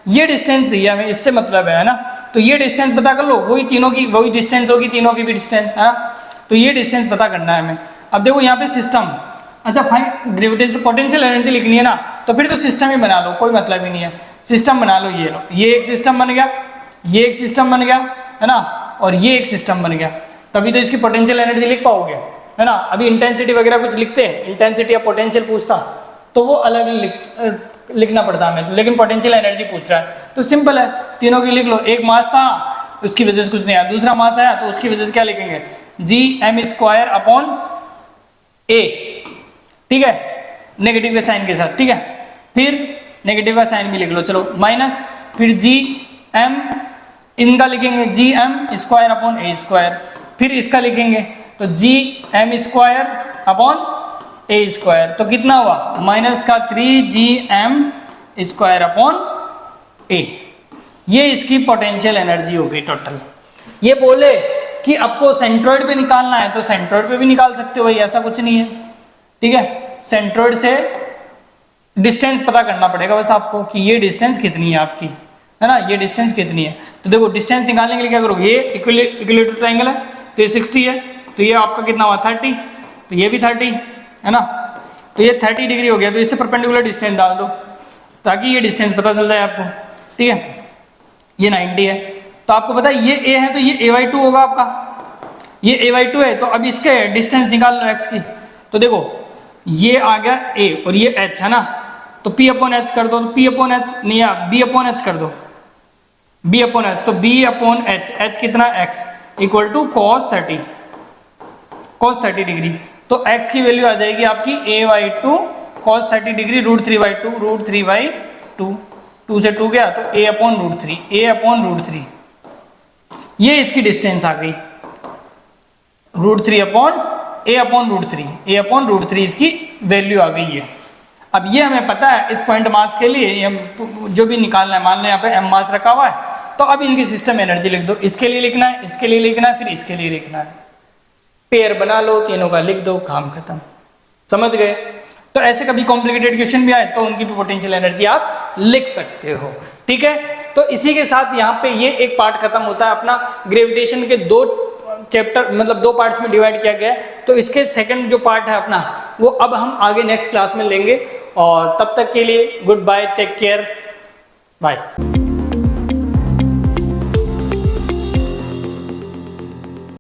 ये डिस्टेंस ही है हमें, इससे मतलब है ना। तो ये डिस्टेंस पता कर लो, वही तीनों की वही डिस्टेंस होगी, तीनों की भी डिस्टेंस, है ना। तो ये डिस्टेंस पता करना है हमें। अब देखो यहाँ पे सिस्टम, अच्छा फाइन ग्रेविटेशनल पोटेंशियल एनर्जी लिखनी है ना, तो फिर तो सिस्टम ही बना लो, कोई मतलब ही नहीं है। सिस्टम बना लो, ये लो, ये एक सिस्टम बन गया, ये एक सिस्टम बन गया, है ना, और ये एक सिस्टम बन गया। तभी तो इसकी पोटेंशियल एनर्जी लिख पाओगे, है ना। अभी इंटेंसिटी वगैरह कुछ लिखते हैं, इंटेंसिटी या पोटेंशियल पूछता तो वो अलग लिखना पड़ता हमें, लेकिन पोटेंशियल एनर्जी पूछ रहा है तो सिंपल है, तीनों की लिख लो। एक मास था, उसकी वजह से कुछ नहीं आया, दूसरा मास आया तो उसकी वजह से क्या लिखेंगे, जी एम स्क्वायर अपॉन ए, ठीक है, नेगेटिव के साइन के साथ, ठीक है। फिर नेगेटिव का साइन भी लिख लो, चलो, माइनस, फिर जी एम, इनका लिखेंगे जी एम स्क्वायर अपॉन ए स्क्वायर, फिर इसका लिखेंगे तो जी एम स्क्वायर अपॉन ए स्क्वायर, तो कितना हुआ, माइनस का 3gm स्क्वायर अपॉन ए। ये इसकी पोटेंशियल एनर्जी हो गई टोटल। ये बोले कि आपको सेंट्रोइड पे निकालना है तो सेंट्रोइड पे भी निकाल सकते हो भाई, ऐसा कुछ नहीं है, ठीक है। सेंट्रोइड से डिस्टेंस पता करना पड़ेगा बस आपको कि ये डिस्टेंस कितनी है आपकी, है ना, ये डिस्टेंस कितनी है। तो देखो डिस्टेंस निकालने के लिए क्या करोगे, ये इक्विलेटरल ट्रायंगल है तो ये 60 है, तो ये आपका कितना हुआ 30, तो ये भी 30 है ना, तो ये 30 डिग्री हो गया। तो इससे परपेंडिकुलर डिस्टेंस डाल दो ताकि ये डिस्टेंस पता चल जाए आपको, ठीक है। ये 90 है, तो आपको पता है ये a है तो ये a/2 होगा आपका, ये a/2 है। तो अब इसके डिस्टेंस निकाल लो x की, तो देखो ये आ गया a और ये h है ना, तो p/h कर दो, तो p/h नहीं है, b/h कर दो, b/h, तो b/h, h कितना x equal to cos 30 degree. तो x की वैल्यू आ जाएगी आपकी a/2 cos 30 डिग्री √3/2, 2 से 2 गया तो a/√3, ये इसकी डिस्टेंस आ गई, √3/a/√3 इसकी वैल्यू आ गई है। अब ये हमें पता है इस पॉइंट मास के लिए हम जो भी निकालना है, मान लो यहाँ पे m मास रखा हुआ है, तो अब इनकी सिस्टम एनर्जी लिख दो, इसके लिए लिखना है, इसके लिए लिखना है, फिर इसके लिए लिखना है, पेयर बना लो, तीनों का लिख दो, काम खत्म, समझ गए। तो ऐसे कभी कॉम्प्लिकेटेड क्वेश्चन भी आए तो उनकी भी पोटेंशियल एनर्जी आप लिख सकते हो, ठीक है। तो इसी के साथ यहाँ पे ये एक पार्ट खत्म होता है अपना। ग्रेविटेशन के 2 चैप्टर मतलब 2 पार्ट्स में डिवाइड किया गया है, तो इसके सेकंड जो पार्ट है अपना वो अब हम आगे नेक्स्ट क्लास में लेंगे। और तब तक के लिए good bye, take care, bye.